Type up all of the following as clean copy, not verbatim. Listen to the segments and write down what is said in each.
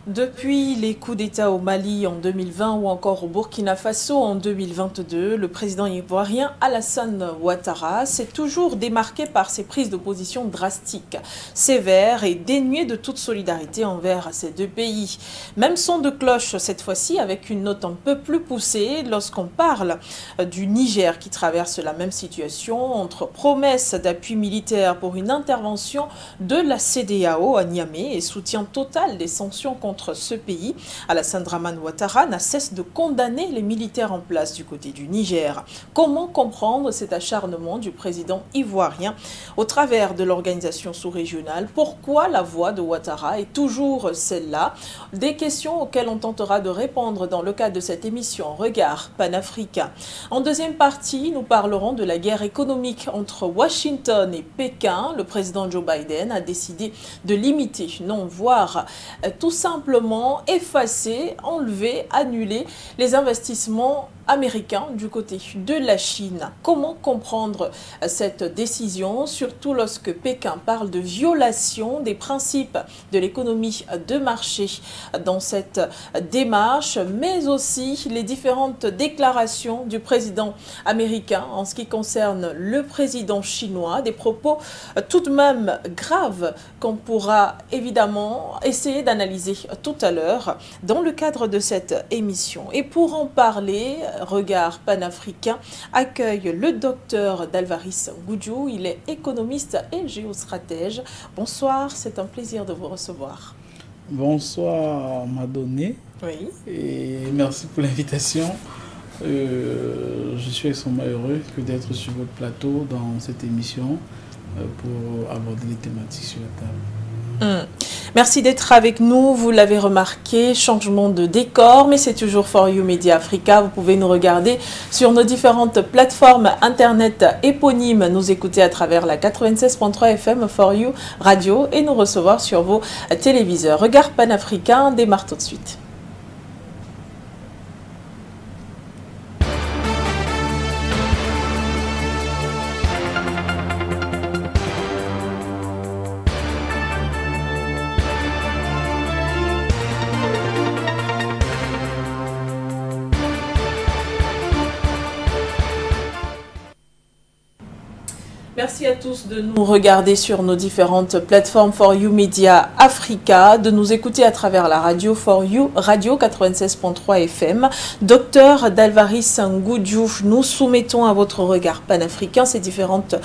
Depuis les coups d'État au Mali en 2020 ou encore au Burkina Faso en 2022, le président ivoirien Alassane Ouattara s'est toujours démarqué par ses prises de position drastiques, sévères et dénuées de toute solidarité envers ces deux pays. Même son de cloche cette fois-ci avec une note un peu plus poussée lorsqu'on parle du Niger qui traverse la même situation entre promesses d'appui militaire pour une intervention de la CEDEAO à Niamey et soutien total des sanctions contre ce pays. Alassane Dramane Ouattara n'a cesse de condamner les militaires en place du côté du Niger. Comment comprendre cet acharnement du président ivoirien au travers de l'organisation sous-régionale? Pourquoi la voix de Ouattara est toujours celle-là? Des questions auxquelles on tentera de répondre dans le cadre de cette émission Regard panafricain. En deuxième partie, nous parlerons de la guerre économique entre Washington et Pékin. Le président Joe Biden a décidé de limiter, non, voire tout simplement effacer, enlever, annuler les investissements américains du côté de la Chine. Comment comprendre cette décision, surtout lorsque Pékin parle de violation des principes de l'économie de marché dans cette démarche, mais aussi les différentes déclarations du président américain en ce qui concerne le président chinois, des propos tout de même graves qu'on pourra évidemment essayer d'analyser tout à l'heure dans le cadre de cette émission. Et pour en parler, Regard panafricain accueille le docteur Dalvaris Goudjou. Il est économiste et géostratège. Bonsoir, c'est un plaisir de vous recevoir. Bonsoir Madonné. Oui. Et merci pour l'invitation. Je suis extrêmement heureux d'être sur votre plateau dans cette émission pour aborder les thématiques sur la table. Merci d'être avec nous. Vous l'avez remarqué, changement de décor, mais c'est toujours For You Media Africa. Vous pouvez nous regarder sur nos différentes plateformes internet éponymes, nous écouter à travers la 96.3 FM For You Radio et nous recevoir sur vos téléviseurs. Regard panafricain démarre tout de suite. Merci à tous de nous regarder sur nos différentes plateformes For You Media Africa, de nous écouter à travers la radio For You Radio 96.3 FM. Docteur Dalvaris Goudjou, nous soumettons à votre regard panafricain ces différentes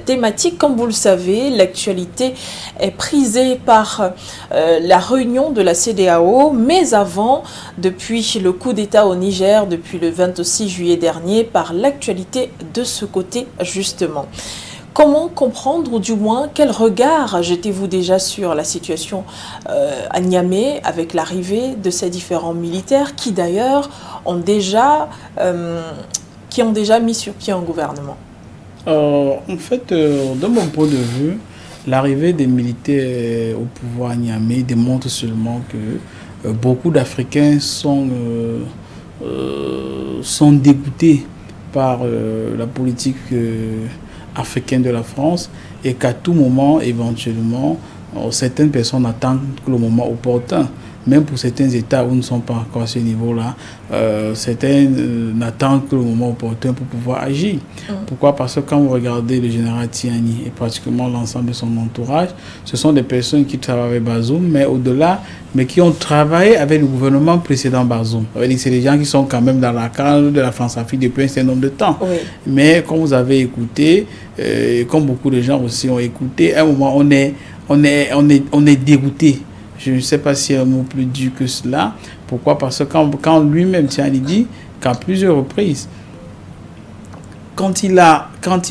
thématiques. Comme vous le savez, l'actualité est prisée par la réunion de la CEDEAO, mais avant, depuis le coup d'État au Niger, depuis le 26 juillet dernier, par l'actualité de ce côté justement. Comment comprendre, ou du moins, quel regard jetez-vous déjà sur la situation à Niamey avec l'arrivée de ces différents militaires qui d'ailleurs ont déjà mis sur pied un gouvernement? En fait, de mon point de vue, l'arrivée des militaires au pouvoir à Niamey démontre seulement que beaucoup d'Africains sont dégoûtés par la politique africaine de la France et qu'à tout moment, éventuellement, certaines personnes attendent que le moment opportun. Même pour certains États où nous ne sommes pas encore à ce niveau-là, certains n'attendent que le moment opportun pour pouvoir agir. Pourquoi? Parce que quand vous regardez le général Tiani et pratiquement l'ensemble de son entourage, ce sont des personnes qui travaillent avec Bazoum, mais au-delà, mais qui ont travaillé avec le gouvernement précédent Bazoum. C'est des gens qui sont quand même dans la cadre de la France-Afrique depuis un certain nombre de temps. Oui. Mais comme vous avez écouté, comme beaucoup de gens aussi ont écouté, à un moment, on est dégoûté. Je ne sais pas s'il y a un mot plus dur que cela. Pourquoi? Parce que quand lui-même, il dit qu'à plusieurs reprises, quand il y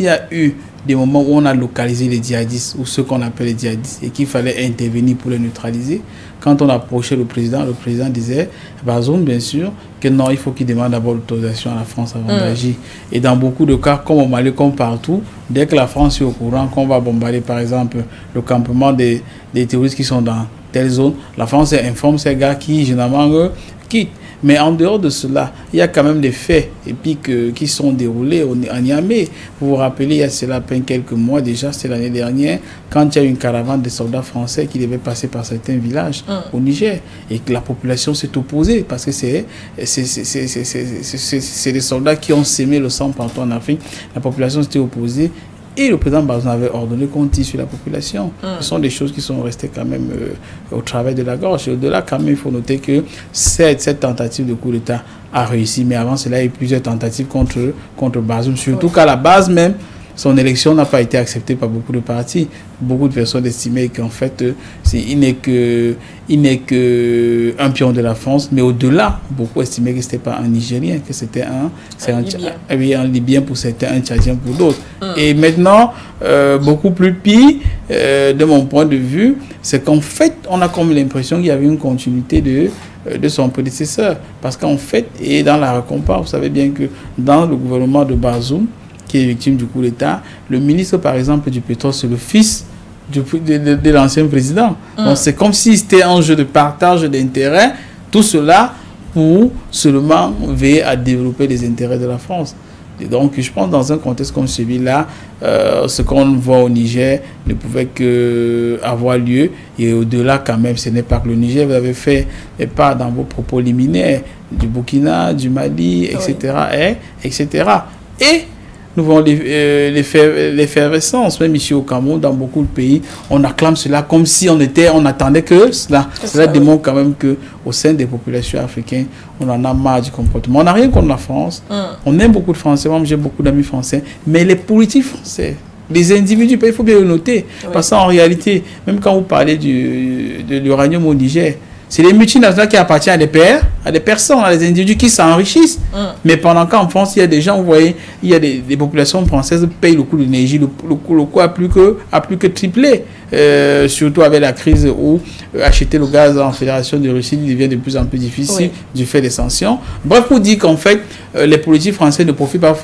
a eu des moments où on a localisé les djihadistes, ou ceux qu'on appelle les djihadistes, et qu'il fallait intervenir pour les neutraliser, quand on approchait le président disait, Bazoum, bien sûr, que non, il faut qu'il demande d'abord l'autorisation à la France avant d'agir. Et dans beaucoup de cas, comme au Mali, comme partout, dès que la France est au courant qu'on va bombarder, par exemple, le campement des terroristes qui sont dans telle zone, la France informe ces gars qui, généralement, quittent. Mais en dehors de cela, il y a quand même des faits et puis qui sont déroulés à Niamey. Vous vous rappelez, il y a cela à peine quelques mois déjà, c'est l'année dernière, quand il y a eu une caravane de soldats français qui devaient passer par certains villages au Niger et que la population s'est opposée parce que c'est des soldats qui ont sémé le sang partout en Afrique. La population s'était opposée. Et le président Bazoum avait ordonné qu'on tire sur la population. Ce sont des choses qui sont restées quand même au travers de la gorge. Et au-delà, quand même, il faut noter que cette tentative de coup d'État a réussi. Mais avant cela, il y a eu plusieurs tentatives contre Bazoum. Surtout qu'à la base même, son élection n'a pas été acceptée par beaucoup de partis. Beaucoup de personnes estimaient qu'en fait, il n'est que un pion de la France. Mais au-delà, beaucoup estimaient que ce n'était pas un Nigérien, que c'était un Libyen pour certains, un Tchadien pour d'autres. Et maintenant, beaucoup plus pire, de mon point de vue, c'est qu'en fait, on a comme l'impression qu'il y avait une continuité de son prédécesseur. Parce qu'en fait, et dans la récompense, vous savez bien que dans le gouvernement de Bazoum, qui est victime du coup d'État, le ministre, par exemple, du pétrole, c'est le fils de l'ancien président. Donc, c'est comme si c'était un jeu de partage d'intérêts, tout cela pour seulement veiller à développer les intérêts de la France. Et donc, je pense dans un contexte comme celui-là, ce qu'on voit au Niger ne pouvait que avoir lieu. Et au-delà, quand même, ce n'est pas que le Niger. Vous avez fait pas dans vos propos liminaires du Burkina, du Mali, etc. etc. Et nous voyons l'effervescence, même ici au Cameroun, dans beaucoup de pays, on acclame cela comme si on attendait que cela. Cela démontre quand même qu'au sein des populations africaines, on en a marre du comportement. On n'a rien contre la France. On aime beaucoup de Français. Moi, j'ai beaucoup d'amis français. Mais les politiques français, les individus, il faut bien le noter. Parce qu'en réalité, même quand vous parlez de l'uranium au Niger, c'est les multinationales qui appartiennent à des personnes, à des individus qui s'enrichissent. Mais pendant qu'en France, il y a des gens, vous voyez, il y a des populations françaises qui payent le coût de l'énergie. Le coût a plus que triplé. Surtout avec la crise où acheter le gaz en Fédération de Russie devient de plus en plus difficile du fait des sanctions. Bref, pour dire qu'en fait, les politiques français ne profitent pas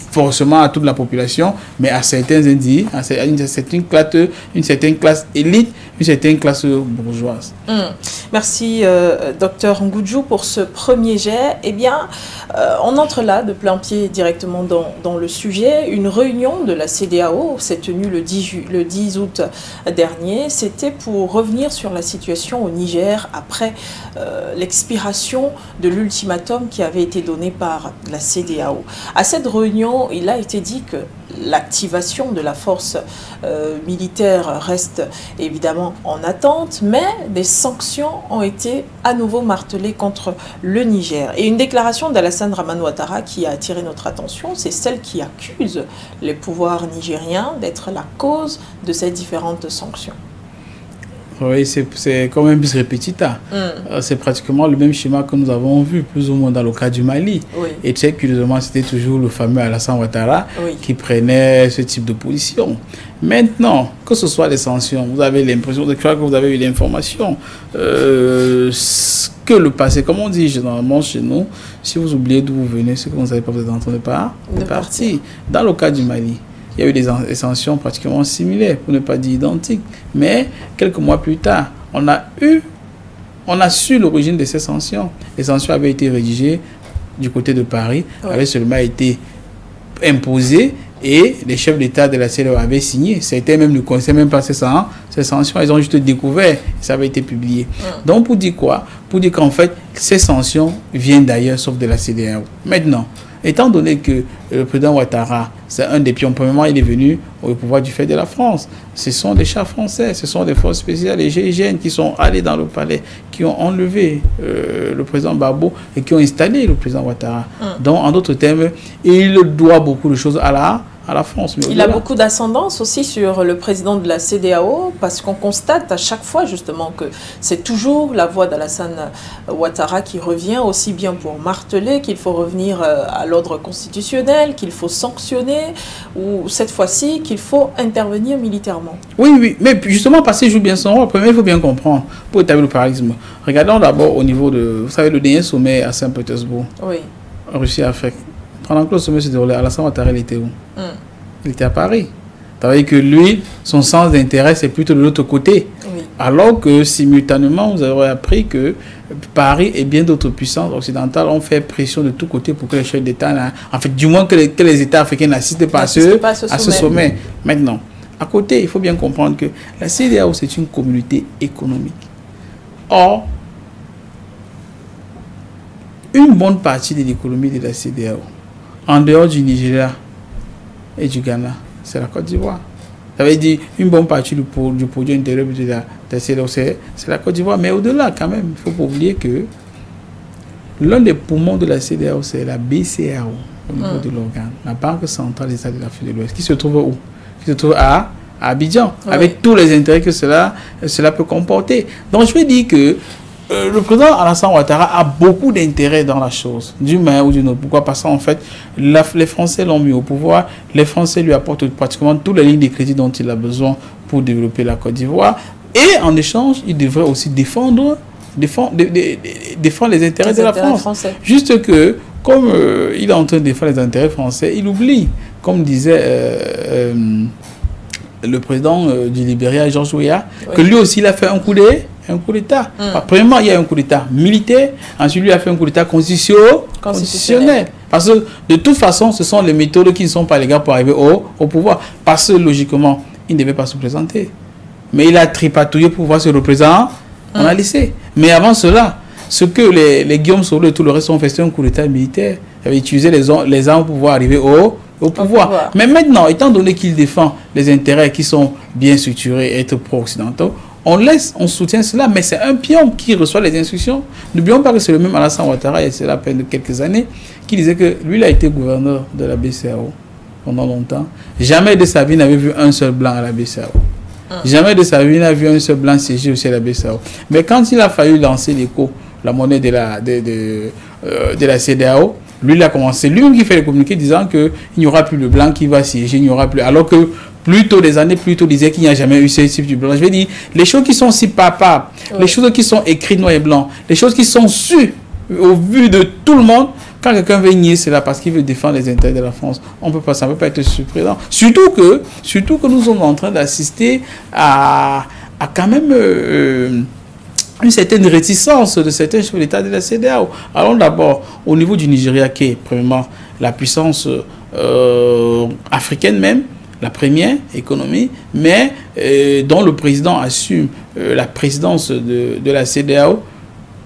forcément à toute la population, mais à certains individus, à une certaine classe élite, une certaine classe bourgeoise. Merci, docteur Ngoudjou, pour ce premier jet. Eh bien, on entre là de plein pied directement dans le sujet. Une réunion de la CEDEAO s'est tenue le 10 août dernier. C'était pour revenir sur la situation au Niger après l'expiration de l'ultimatum qui avait été donné par la CEDEAO. À cette réunion, il a été dit que l'activation de la force militaire reste évidemment en attente, mais des sanctions ont été à nouveau martelées contre le Niger. Et une déclaration d'Alassane Dramane Ouattara qui a attiré notre attention, c'est celle qui accuse les pouvoirs nigériens d'être la cause de ces différentes sanctions. Oui, c'est quand même plus répétita. C'est pratiquement le même schéma que nous avons vu, plus ou moins dans le cas du Mali. Et très curieusement, c'était toujours le fameux Alassane Ouattara qui prenait ce type de position. Maintenant, que ce soit les sanctions, vous avez l'impression, je crois que vous avez eu l'information, que le passé, comme on dit généralement chez nous, si vous oubliez d'où vous venez, ce que vous ne savez pas, vous êtes en train de partir. Dans le cas du Mali, il y a eu des sanctions pratiquement similaires, pour ne pas dire identiques. Mais quelques mois plus tard, on a su l'origine de ces sanctions. Les sanctions avaient été rédigées du côté de Paris, avaient seulement été imposées et les chefs d'État de la CEDEAO avaient signé. Certains même ne connaissaient même pas ces sanctions. Ils ont juste découvert, ça avait été publié. Donc pour dire quoi? Pour dire qu'en fait, ces sanctions viennent d'ailleurs, sauf de la CEDEAO. Maintenant, étant donné que le président Ouattara, c'est un des pions, premièrement, il est venu au pouvoir du fait de la France. Ce sont des chars français, ce sont des forces spéciales, les GIGN qui sont allés dans le palais, qui ont enlevé le président Gbagbo et qui ont installé le président Ouattara. Donc, en d'autres termes, il doit beaucoup de choses à la France. Mais il a beaucoup d'ascendance aussi sur le président de la CEDEAO parce qu'on constate à chaque fois justement que c'est toujours la voix d'Alassane Ouattara qui revient, aussi bien pour marteler qu'il faut revenir à l'ordre constitutionnel, qu'il faut sanctionner ou cette fois-ci qu'il faut intervenir militairement. Oui, mais justement parce qu'il joue bien son rôle, premièrement il faut bien comprendre pour établir le paradigme. Regardons d'abord au niveau de, vous savez, le dernier sommet à Saint-Pétersbourg, Russie-Afrique. Pendant que le sommet se déroulait, Alassane Ouattara, il était où? Il était à Paris. C'est-à-dire que lui, son sens d'intérêt, c'est plutôt de l'autre côté. Alors que simultanément, vous aurez appris que Paris et bien d'autres puissances occidentales ont fait pression de tous côtés pour que les chefs d'État, en fait, du moins que les États africains n'assistent pas à ce sommet. Maintenant, à côté, il faut bien comprendre que la CEDEAO, c'est une communauté économique. Or, une bonne partie de l'économie de la CEDEAO, en dehors du Nigeria et du Ghana, c'est la Côte d'Ivoire. Ça veut dire une bonne partie du produit intérieur de la CEDEAO, c'est la Côte d'Ivoire. Mais au-delà, quand même, il ne faut pas oublier que l'un des poumons de la CEDEAO, c'est la BCAO, au niveau de l'organe, la Banque centrale des États de l'Afrique de l'Ouest, qui se trouve où? Qui se trouve à Abidjan, avec tous les intérêts que cela peut comporter. Donc, je veux dire que le président Alassane Ouattara a beaucoup d'intérêt dans la chose, d'une manière ou d'une autre. Pourquoi? Parce qu'en fait, les Français l'ont mis au pouvoir, les Français lui apportent pratiquement toutes les lignes de crédit dont il a besoin pour développer la Côte d'Ivoire. Et en échange, il devrait aussi défendre les intérêts de la France. Français. Juste que, comme il est en train de défendre les intérêts français, il oublie, comme disait le président du Libéria, Georges Weah, que lui aussi, il a fait un coup d'État. Premièrement, il y a un coup d'État militaire. Ensuite, lui a fait un coup d'État constitutionnel. Parce que, de toute façon, ce sont les méthodes qui ne sont pas légales pour arriver au pouvoir. Parce que, logiquement, il ne devait pas se présenter. Mais il a tripatouillé pour pouvoir se représenter. On a laissé. Mais avant cela, ce que les Guillaume Soro et tout le reste ont fait, c'est un coup d'État militaire. Il avait utilisé les armes pour pouvoir arriver au pouvoir. Mais maintenant, étant donné qu'il défend les intérêts qui sont bien structurés et être pro-occidentaux, on soutient cela, mais c'est un pion qui reçoit les instructions. N'oublions pas que c'est le même Alassane Ouattara, et c'est à peine de quelques années, qui disait que lui, il a été gouverneur de la BCAO pendant longtemps. Jamais de sa vie n'avait vu un seul blanc à la BCAO. Jamais de sa vie n'a vu un seul blanc siéger aussi à la BCAO. Mais quand il a fallu lancer l'écho, la monnaie de la CEDEAO, lui, il a commencé, lui-même qui fait les communiqués disant qu'il n'y aura plus de blanc qui va siéger, il n'y aura plus. Alors que des années plus tôt, disait qu'il n'y a jamais eu ce type de blanc. Je veux dire, les choses qui sont si papables, les choses qui sont écrites noir et blanc, les choses qui sont sues au vu de tout le monde, quand quelqu'un veut nier cela parce qu'il veut défendre les intérêts de la France, ça ne peut pas être surprenant. Surtout que nous sommes en train d'assister à quand même une certaine réticence de certains chefs d'État de la CEDEAO. Allons d'abord au niveau du Nigeria, qui est premièrement la puissance africaine même, la première économie, mais dont le président assume la présidence de la CEDEAO.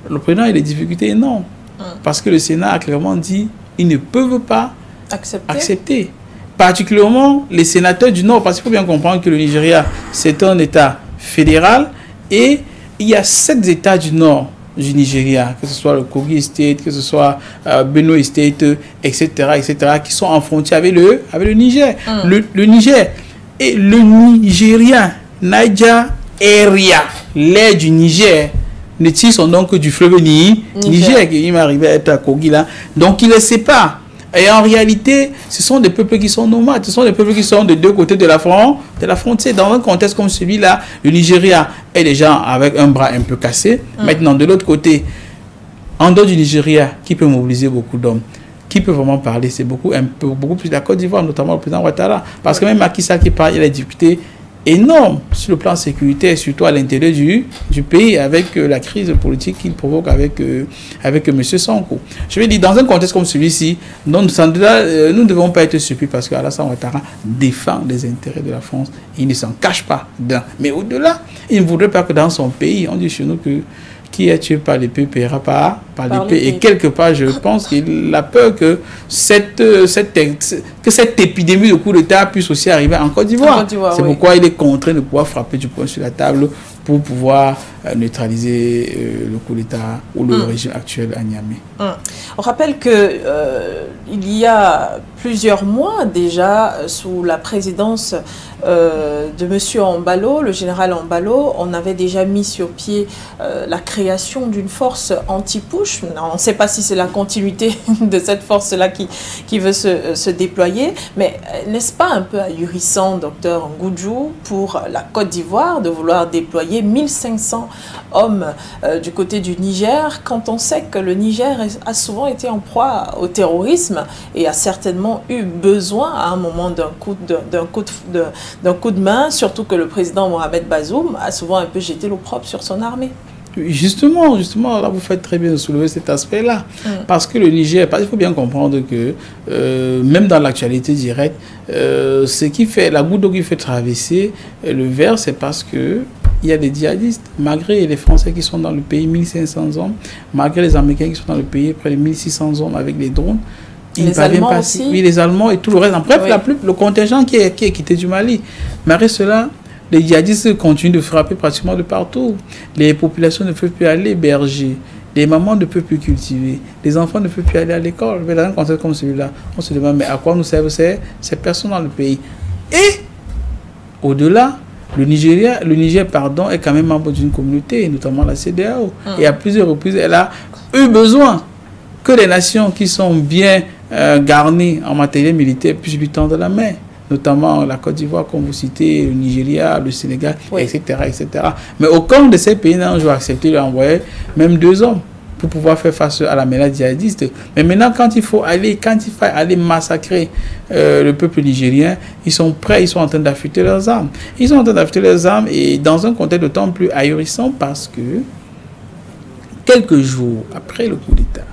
Le président a des difficultés énormes. Parce que le Sénat a clairement dit qu'ils ne peuvent pas accepter. Particulièrement les sénateurs du Nord, parce qu'il faut bien comprendre que le Nigeria, c'est un État fédéral et il y a 7 États du Nord du Nigeria, que ce soit le Kogi State, que ce soit Benue State, etc., qui sont en frontière avec le Niger. Le Niger et le Nigérien, Niger Area, l'air du Niger, ne tire son nom que du fleuve Niger, qui m'est arrivé à être à Kogi là. Donc il les sépare. Et en réalité, ce sont des peuples qui sont nomades, ce sont des peuples qui sont de deux côtés de la frontière. Dans un contexte comme celui-là, le Nigeria est déjà avec un bras un peu cassé. Maintenant, de l'autre côté, en dehors du Nigeria, qui peut mobiliser beaucoup d'hommes, qui peut vraiment parler, c'est beaucoup plus la Côte d'Ivoire, notamment le président Ouattara. Parce que même Macky Sall qui parle, il a des difficultés énorme sur le plan sécuritaire, surtout à l'intérieur du pays, avec la crise politique qu'il provoque avec M. Sonko. Je veux dire, dans un contexte comme celui-ci, nous ne devons pas être surpris parce qu'Alassane Ouattara défend les intérêts de la France. Il ne s'en cache pas d'un. Mais au-delà, il ne voudrait pas que dans son pays, on dit chez nous que qui est tué par l'épée paiera par l'épée. Et quelque part, je pense qu'il a peur que cette épidémie de coup d'État puisse aussi arriver en Côte d'Ivoire. C'est pourquoi il est contraint de pouvoir frapper du poing sur la table pour pouvoir neutraliser le coup d'État ou le régime actuel à Niamey. On rappelle que il y a plusieurs mois déjà, sous la présidence de M. Embalo, le général Embalo, on avait déjà mis sur pied la création d'une force anti-push. On ne sait pas si c'est la continuité de cette force-là qui veut se déployer, mais n'est-ce pas un peu ahurissant, docteur Ngudjou, pour la Côte d'Ivoire de vouloir déployer 1500 homme du côté du Niger, quand on sait que le Niger a souvent été en proie au terrorisme et a certainement eu besoin à un moment d'un coup de main, surtout que le président Mohamed Bazoum a souvent un peu jeté l'opprobre sur son armée. Justement, là vous faites très bien de soulever cet aspect-là. Parce que le Niger, il faut bien comprendre que même dans l'actualité directe, ce qui fait, la goutte d'eau qui fait traverser le verre, c'est parce que il y a des djihadistes, malgré les Français qui sont dans le pays, 1500 hommes, malgré les Américains qui sont dans le pays, près de 1600 hommes avec les drones. Les Allemands aussi. Oui, les Allemands et tout le reste. Bref, oui. Le contingent qui est quitté du Mali. Malgré cela, les djihadistes continuent de frapper pratiquement de partout. Les populations ne peuvent plus aller héberger. Les mamans ne peuvent plus cultiver. Les enfants ne peuvent plus aller à l'école. Mais dans un contexte comme celui-là, on se demande, mais à quoi nous servent ces personnes dans le pays? Et, au-delà, le Niger est quand même membre d'une communauté, notamment la CEDEAO. Et à plusieurs reprises, elle a eu besoin que les nations qui sont bien garnies en matériel militaire puissent lui tendre la main. Notamment la Côte d'Ivoire, comme vous citez, le Nigeria, le Sénégal, oui. etc., etc. Mais aucun de ces pays n'a accepté d'envoyer même 2 hommes pour pouvoir faire face à la menace djihadiste. Mais maintenant, quand il faut aller massacrer le peuple nigérien, ils sont prêts, ils sont en train d'affûter leurs armes. Ils sont en train d'affûter leurs armes et dans un contexte d'autant plus ahurissant parce que quelques jours après le coup d'État,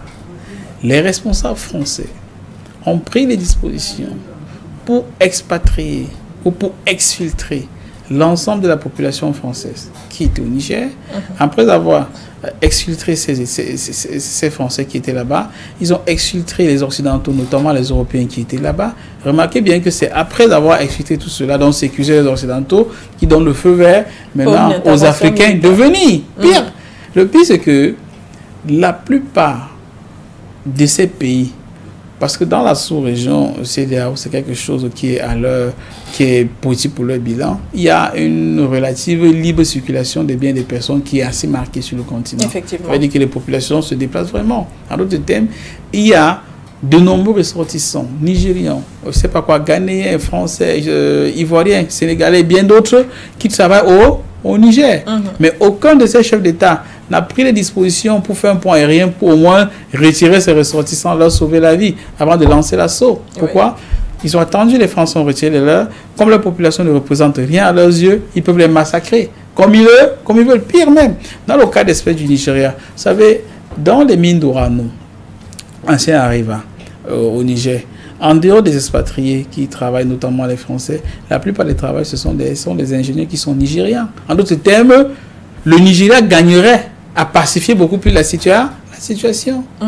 les responsables français ont pris les dispositions pour expatrier ou pour exfiltrer l'ensemble de la population française qui était au Niger. Après avoir exfiltré ces Français qui étaient là-bas, ils ont exfiltré les Occidentaux, notamment les Européens qui étaient là-bas. Remarquez bien que c'est après avoir exfiltré tout cela, donc sécuriser les Occidentaux, qui donnent le feu vert maintenant aux Africains de venir. Pire. Le pire, c'est que la plupart de ces pays, parce que dans la sous-région CEDEAO, c'est quelque chose qui est positif pour leur bilan. Il y a une relative libre circulation des biens et des personnes qui est assez marquée sur le continent. Effectivement. Ça veut dire que les populations se déplacent vraiment. En d'autres termes, il y a de nombreux ressortissants nigérians, je ne sais pas quoi, ghanéens, français, ivoiriens, sénégalais, bien d'autres qui travaillent au Niger. Mais aucun de ces chefs d'État n'a pris les dispositions pour faire un point aérien pour au moins retirer ces ressortissants, leur sauver la vie avant de lancer l'assaut. Pourquoi? Ils ont attendu, les Français ont retiré les leurs. Comme la population ne représente rien à leurs yeux, ils peuvent les massacrer. Comme ils veulent, pire même. Dans le cas d'espèce du Nigeria, vous savez, dans les mines d'uranium, ancien Arriva, au Niger, en dehors des expatriés qui travaillent, notamment les Français, la plupart des travailleurs, ce sont des ingénieurs qui sont nigérians. En d'autres termes, le Nigeria gagnerait à pacifier beaucoup plus la situation.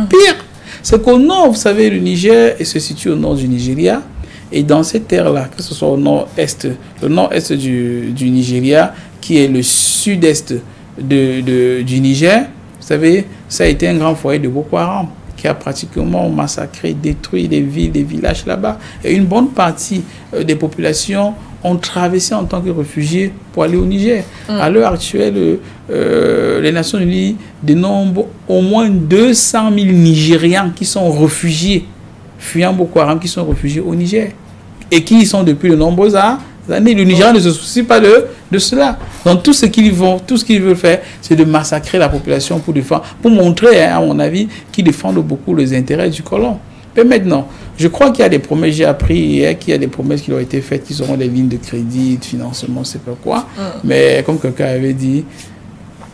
Pire, c'est qu'au nord, vous savez, le Niger se situe au nord du Nigeria. Et dans cette terre-là, que ce soit au nord-est, le nord-est du Nigeria, qui est le sud-est du Niger, vous savez, ça a été un grand foyer de Boko Haram, qui a pratiquement massacré, détruit des villes, des villages là-bas. Et une bonne partie des populations ont traversé en tant que réfugiés pour aller au Niger. À l'heure actuelle, les Nations Unies dénombrent au moins 200 000 Nigérians qui sont réfugiés, fuyant Boko Haram, qui sont réfugiés au Niger. Et qui y sont depuis de nombreuses années. Le Nigeria ne se soucie pas de cela. Donc tout ce qu'ils veulent faire, c'est de massacrer la population pour montrer, à mon avis, qu'ils défendent beaucoup les intérêts du colon. Mais maintenant, je crois qu'il y a des promesses, j'ai appris hier qu'il y a des promesses qui ont été faites, qu'ils auront des lignes de crédit, de financement, je ne sais pas quoi. Mais comme quelqu'un avait dit,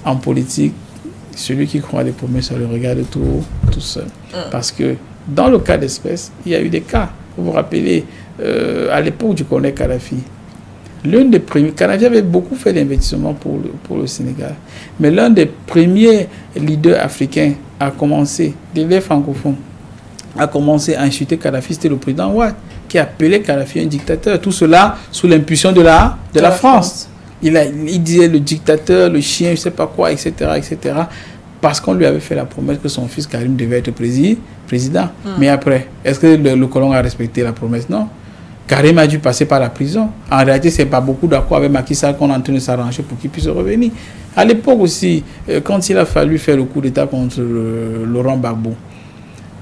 en politique, celui qui croit à des promesses, on le regarde tout seul. Parce que dans le cas d'espèce, il y a eu des cas. Vous vous rappelez, à l'époque du colonel Kadhafi, l'un des premiers, Kadhafi avait beaucoup fait d'investissements pour le Sénégal. Mais l'un des premiers leaders africains à commencer, des leaders francophones, a commencé à insulter Kadhafi, c'était le président Ouad, qui appelait Kadhafi un dictateur. Tout cela sous l'impulsion de la France. Il disait le dictateur, le chien, je ne sais pas quoi, etc., etc. Parce qu'on lui avait fait la promesse que son fils Karim devait être président. Mais après, est-ce que le colon a respecté la promesse? Non. Karim a dû passer par la prison. En réalité, ce n'est pas beaucoup d'accord avec Macky Sall qu'on est en train de s'arranger pour qu'il puisse revenir. À l'époque aussi, quand il a fallu faire le coup d'État contre Laurent Gbagbo,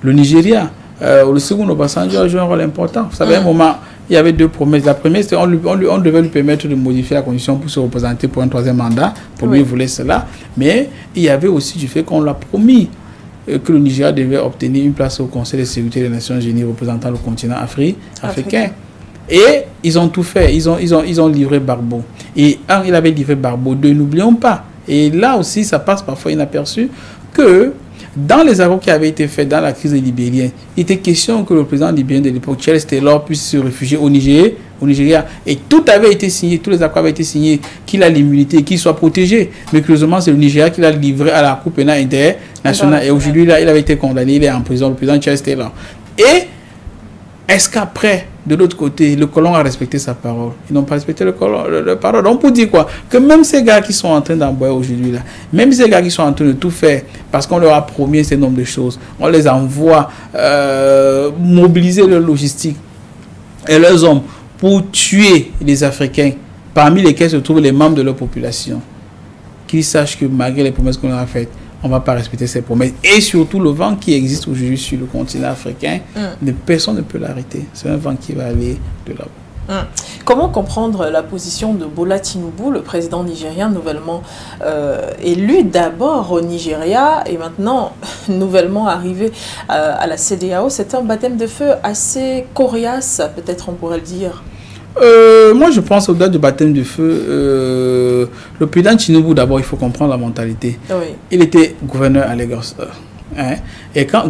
le Nigeria, le second Obasanjo a joué un rôle important. Vous savez, à un moment, il y avait deux promesses. La première, c'était on devait lui permettre de modifier la constitution pour se représenter pour un troisième mandat. Pour lui, il voulait cela. Mais il y avait aussi du fait qu'on l'a promis que le Nigeria devait obtenir une place au Conseil de sécurité des Nations Unies représentant le continent africain. Et ils ont tout fait. Ils ont livré Barbeau. Et il avait livré Barbeau. Deux, n'oublions pas. Et là aussi, ça passe parfois inaperçu que dans les accords qui avaient été faits dans la crise libérienne, il était question que le président libérien de l'époque, Charles Taylor, puisse se réfugier au Nigeria. Et tout avait été signé, tous les accords avaient été signés, qu'il a l'immunité, qu'il soit protégé. Mais curieusement, c'est le Nigeria qui l'a livré à la Cour pénale internationale. Et aujourd'hui, il avait été condamné, il est en prison, le président Charles Taylor. Et est-ce qu'après, de l'autre côté, le colon a respecté sa parole? Ils n'ont pas respecté le parole. Donc, pour dire quoi? Que même ces gars qui sont en train d'envoyer aujourd'hui, là, même ces gars qui sont en train de tout faire, parce qu'on leur a promis un certain nombre de choses, on les envoie mobiliser leur logistique et leurs hommes pour tuer les Africains, parmi lesquels se trouvent les membres de leur population. Qu'ils sachent que malgré les promesses qu'on leur a faites, on ne va pas respecter ces promesses. Et surtout, le vent qui existe aujourd'hui sur le continent africain, personne ne peut l'arrêter. C'est un vent qui va aller de là-bas. Comment comprendre la position de Bola Tinubu, le président nigérien nouvellement élu d'abord au Nigeria et maintenant nouvellement arrivé à la CEDEAO? C'est un baptême de feu assez coriace, peut-être on pourrait le dire. Moi, je pense au-delà du baptême de feu, le président Tinubu, d'abord, il faut comprendre la mentalité. Oui. Il était gouverneur à Lagos. Et quand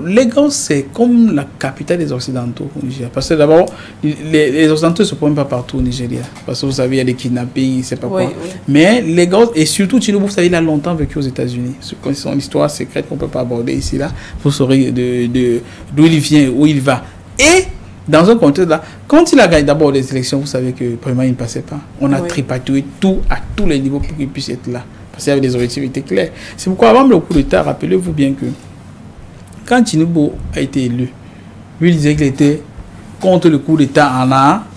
Lagos, c'est comme la capitale des Occidentaux au Nigeria. Parce que d'abord, les Occidentaux ne se prennent pas partout au Nigeria. Parce que vous savez, il y a des kidnappings, c'est pas quoi. Oui. Mais Lagos, et surtout Tinubu, vous savez, il a longtemps vécu aux États-Unis. C'est son histoire secrète qu'on ne peut pas aborder ici, là. Vous saurez d'où il vient, où il va. Et dans un contexte là, quand il a gagné d'abord les élections, vous savez que premièrement, il ne passait pas. On a tripatouillé tout à tous les niveaux pour qu'il puisse être là. Parce qu'il y avait des objectifs qui étaient clairs. C'est pourquoi avant le coup d'État, rappelez-vous bien que quand Tinubu a été élu, lui il disait qu'il était contre le coup d'État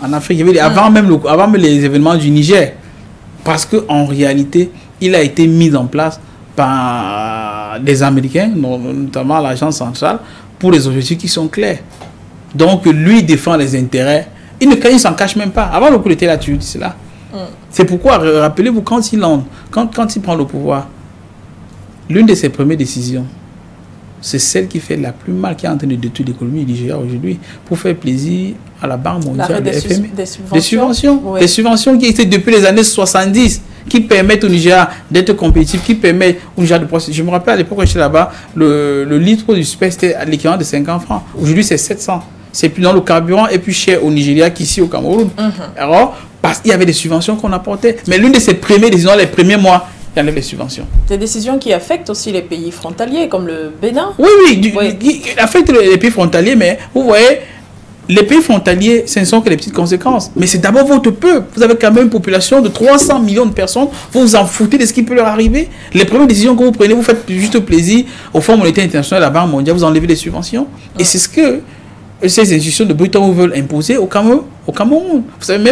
en Afrique. Avant même les événements du Niger. Parce qu'en réalité, il a été mis en place par des Américains, notamment l'agence centrale, pour des objectifs qui sont clairs. Donc, lui défend les intérêts. Il ne s'en cache même pas. Avant le coup d'État, là, tu dis cela. C'est pourquoi, rappelez-vous, quand il prend le pouvoir, l'une de ses premières décisions, c'est celle qui fait la plus mal, qui est en train de détruire l'économie du Nigeria aujourd'hui, pour faire plaisir à la Banque mondiale, des subventions. Oui. Des subventions qui étaient depuis les années 70, qui permettent au Nigeria d'être compétitif, qui permettent au Nigeria de procéder. Je me rappelle à l'époque où j'étais là-bas, le litre du super, c'était l'équivalent de 50 francs. Aujourd'hui, c'est 700. C'est plus dans le carburant et plus cher au Nigeria qu'ici au Cameroun. Alors, parce qu'il y avait des subventions qu'on apportait. Mais l'une de ces premières décisions, les premiers mois, il y avait les subventions. Des décisions qui affectent aussi les pays frontaliers, comme le Bénin. Oui, qui affectent les pays frontaliers, mais vous voyez, les pays frontaliers, ce ne sont que les petites conséquences. Mais c'est d'abord votre peuple. Vous avez quand même une population de 300 millions de personnes. Vous vous en foutez de ce qui peut leur arriver. Les premières décisions que vous prenez, vous faites juste plaisir au Fonds monétaire international, à la Banque mondiale, vous enlevez les subventions. Et c'est ce que ces institutions de Bretton Woods veulent imposer au Cameroun. Vous savez,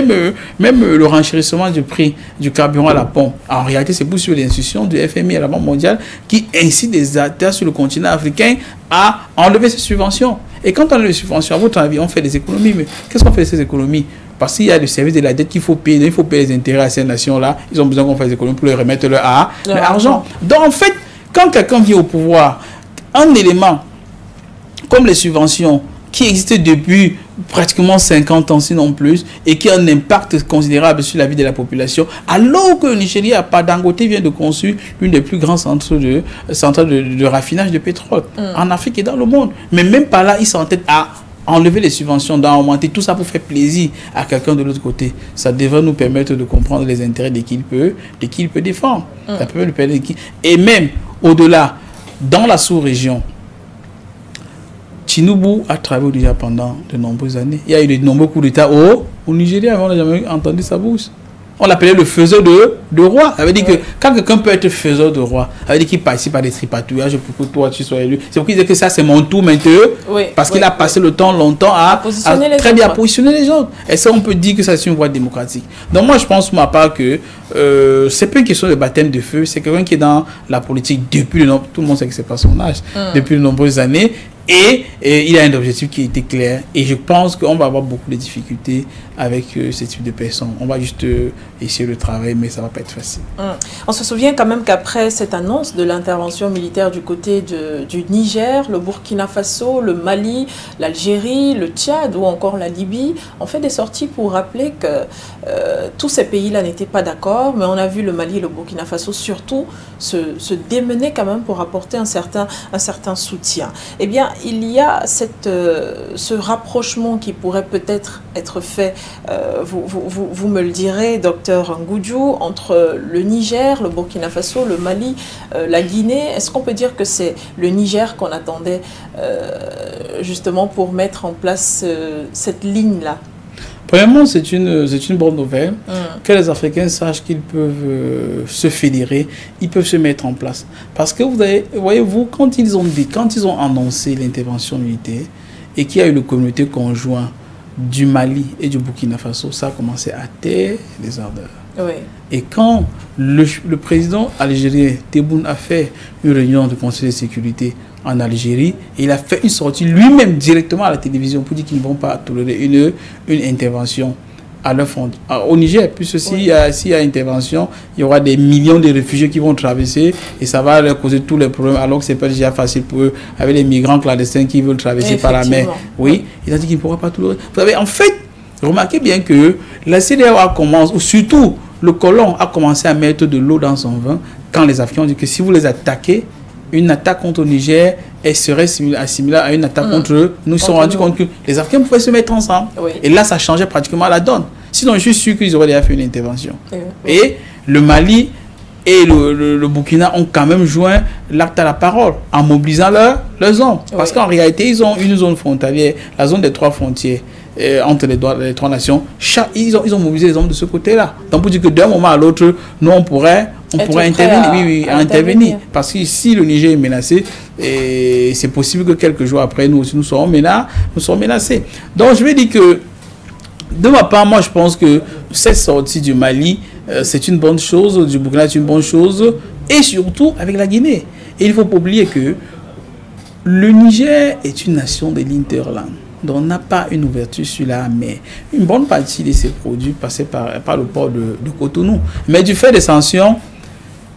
même le renchérissement du prix du carburant à la pompe, en réalité, c'est pour suivre les institutions du FMI à la Banque mondiale qui incitent les États sur le continent africain à enlever ces subventions. Et quand on enlève les subventions, à votre avis, on fait des économies. Mais qu'est-ce qu'on fait de ces économies? Parce qu'il y a le service de la dette qu'il faut payer. Il faut payer les intérêts à ces nations-là. Ils ont besoin qu'on fasse des économies pour leur remettre leur argent. Donc, en fait, quand quelqu'un vient au pouvoir, un élément comme les subventions, qui existe depuis pratiquement 50 ans, sinon plus, et qui a un impact considérable sur la vie de la population, alors que le Nigeria, par Dangote, vient de construire l'une des plus grands centrales de raffinage de pétrole en Afrique et dans le monde. Mais même par là, ils s'entêtent à enlever les subventions, d'augmenter tout ça pour faire plaisir à quelqu'un de l'autre côté. Ça devrait nous permettre de comprendre les intérêts de qui il peut défendre. Ça peut nous permettre et même au-delà, dans la sous-région, Tinubu a travaillé déjà pendant de nombreuses années. Il y a eu de nombreux coups d'État au Nigeria, mais on n'a jamais entendu sa bouche. On l'appelait le faiseur de roi. Ça veut dire que quand quelqu'un peut être faiseur de roi, ça veut dire qu'il participe à des tripatouillages pour que toi tu sois élu. C'est pour qu'il disait que ça c'est mon tour maintenant. Parce qu'il a passé le temps longtemps à très bien positionner les autres. Et ça on peut dire que ça c'est une voie démocratique. Donc moi je pense pour ma part que c'est pas une question de baptême de feu. C'est quelqu'un qui est dans la politique depuis tout le monde sait que c'est pas son âge, depuis de nombreuses années. Et il a un objectif qui était clair. Et je pense qu'on va avoir beaucoup de difficultés avec ce type de personnes. On va juste essayer de travailler, mais ça ne va pas être facile. On se souvient quand même qu'après cette annonce de l'intervention militaire du côté du Niger, le Burkina Faso, le Mali, l'Algérie, le Tchad ou encore la Libye ont fait des sorties pour rappeler que tous ces pays-là n'étaient pas d'accord. Mais on a vu le Mali et le Burkina Faso surtout se démener quand même pour apporter un certain soutien. Eh bien, il y a ce rapprochement qui pourrait peut-être être fait, vous me le direz, docteur Ngudjou, entre le Niger, le Burkina Faso, le Mali, la Guinée. Est-ce qu'on peut dire que c'est le Niger qu'on attendait justement pour mettre en place cette ligne-là? Premièrement, c'est une bonne nouvelle. Que les Africains sachent qu'ils peuvent se fédérer, ils peuvent se mettre en place. Parce que voyez-vous, quand ils ont annoncé l'intervention militaire et qu'il y a eu le comité conjoint du Mali et du Burkina Faso, ça a commencé à taire les ardeurs. Oui. Et quand le président algérien Tebboune a fait une réunion du Conseil de sécurité en Algérie, il a fait une sortie lui-même directement à la télévision pour dire qu'ils ne vont pas tolérer une intervention à leur front, au Niger, puisque s'il y a intervention, il y aura des millions de réfugiés qui vont traverser et ça va leur causer tous les problèmes, alors que ce n'est pas déjà facile pour eux, avec les migrants clandestins qui veulent traverser par la mer. Oui, il a dit qu'il ne pourra pas tolérer. Vous savez, en fait, remarquez bien que la CEDEAO a commencé, ou surtout le colon a commencé à mettre de l'eau dans son vin quand les Africains ont dit que si vous les attaquez, une attaque contre le Niger serait similaire à une attaque contre eux. Nous se sommes rendus compte que les Africains pouvaient se mettre ensemble. Oui. Et là, ça changeait pratiquement la donne. Sinon, je suis sûr qu'ils auraient déjà fait une intervention. Et le Mali et le Burkina ont quand même joint l'acte à la parole en mobilisant leurs hommes. Parce qu'en réalité, ils ont une zone frontalière, la zone des 3 frontières entre les 3 nations. Ils ont mobilisé les hommes de ce côté-là. Donc, pour dire que d'un moment à l'autre, nous, on pourrait intervenir. Intervenir. Parce que si le Niger est menacé, c'est possible que quelques jours après, nous aussi, nous serons menacés. Donc, je vais dire que, de ma part, moi, je pense que cette sortie du Mali, c'est une bonne chose, du Burkina, c'est une bonne chose, et surtout avec la Guinée. Et il ne faut pas oublier que le Niger est une nation de l'Hinterland. Donc, on n'a pas une ouverture sur la mer. Une bonne partie de ces produits passaient par le port de Cotonou. Mais du fait des sanctions,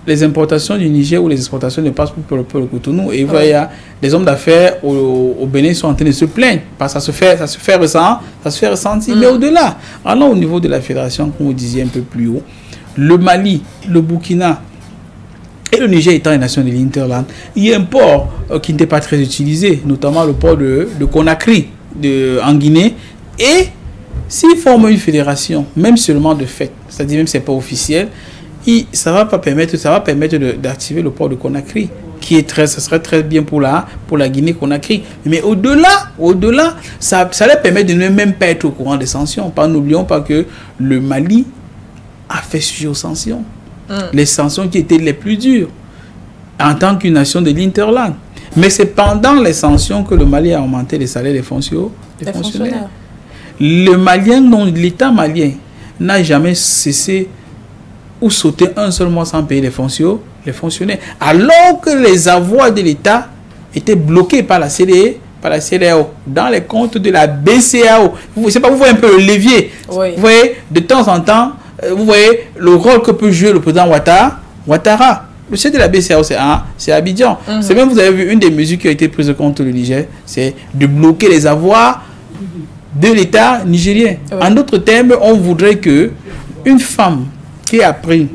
les importations du Niger ou les exportations ne passent plus par le port de Cotonou. Et il y a des hommes d'affaires au Bénin qui sont en train de se plaindre. Parce que ça se fait ressentir. Mais au-delà, allant au niveau de la fédération, comme vous disiez un peu plus haut, le Mali, le Burkina et le Niger étant une nation de l'Hinterland, il y a un port qui n'était pas très utilisé, notamment le port de Conakry en Guinée. Et s'ils forment une fédération, même seulement de fait, c'est-à-dire même si ce n'est pas officiel, ça va permettre d'activer le port de Conakry, ça serait très bien pour la Guinée-Conakry. Mais au-delà, ça leur permet de ne même pas être au courant des sanctions. N'oublions pas que le Mali a fait sujet aux sanctions. Les sanctions qui étaient les plus dures en tant qu'une nation de l'Hinterland. Mais c'est pendant les sanctions que le Mali a augmenté les salaires des fonctionnaires. L'État malien n'a jamais cessé ou sauté un seul mois sans payer les fonctionnaires. Alors que les avoirs de l'État étaient bloqués par la CEDEAO, dans les comptes de la BCEAO. Vous voyez un peu le levier. Oui. Vous voyez, de temps en temps, vous voyez le rôle que peut jouer le président Ouattara. Le chef de la BCEAO, c'est Abidjan. C'est même, vous avez vu, une des mesures qui a été prise contre le Niger, c'est de bloquer les avoirs de l'État nigérien. Oui. En d'autres termes, on voudrait que une femme qui a pris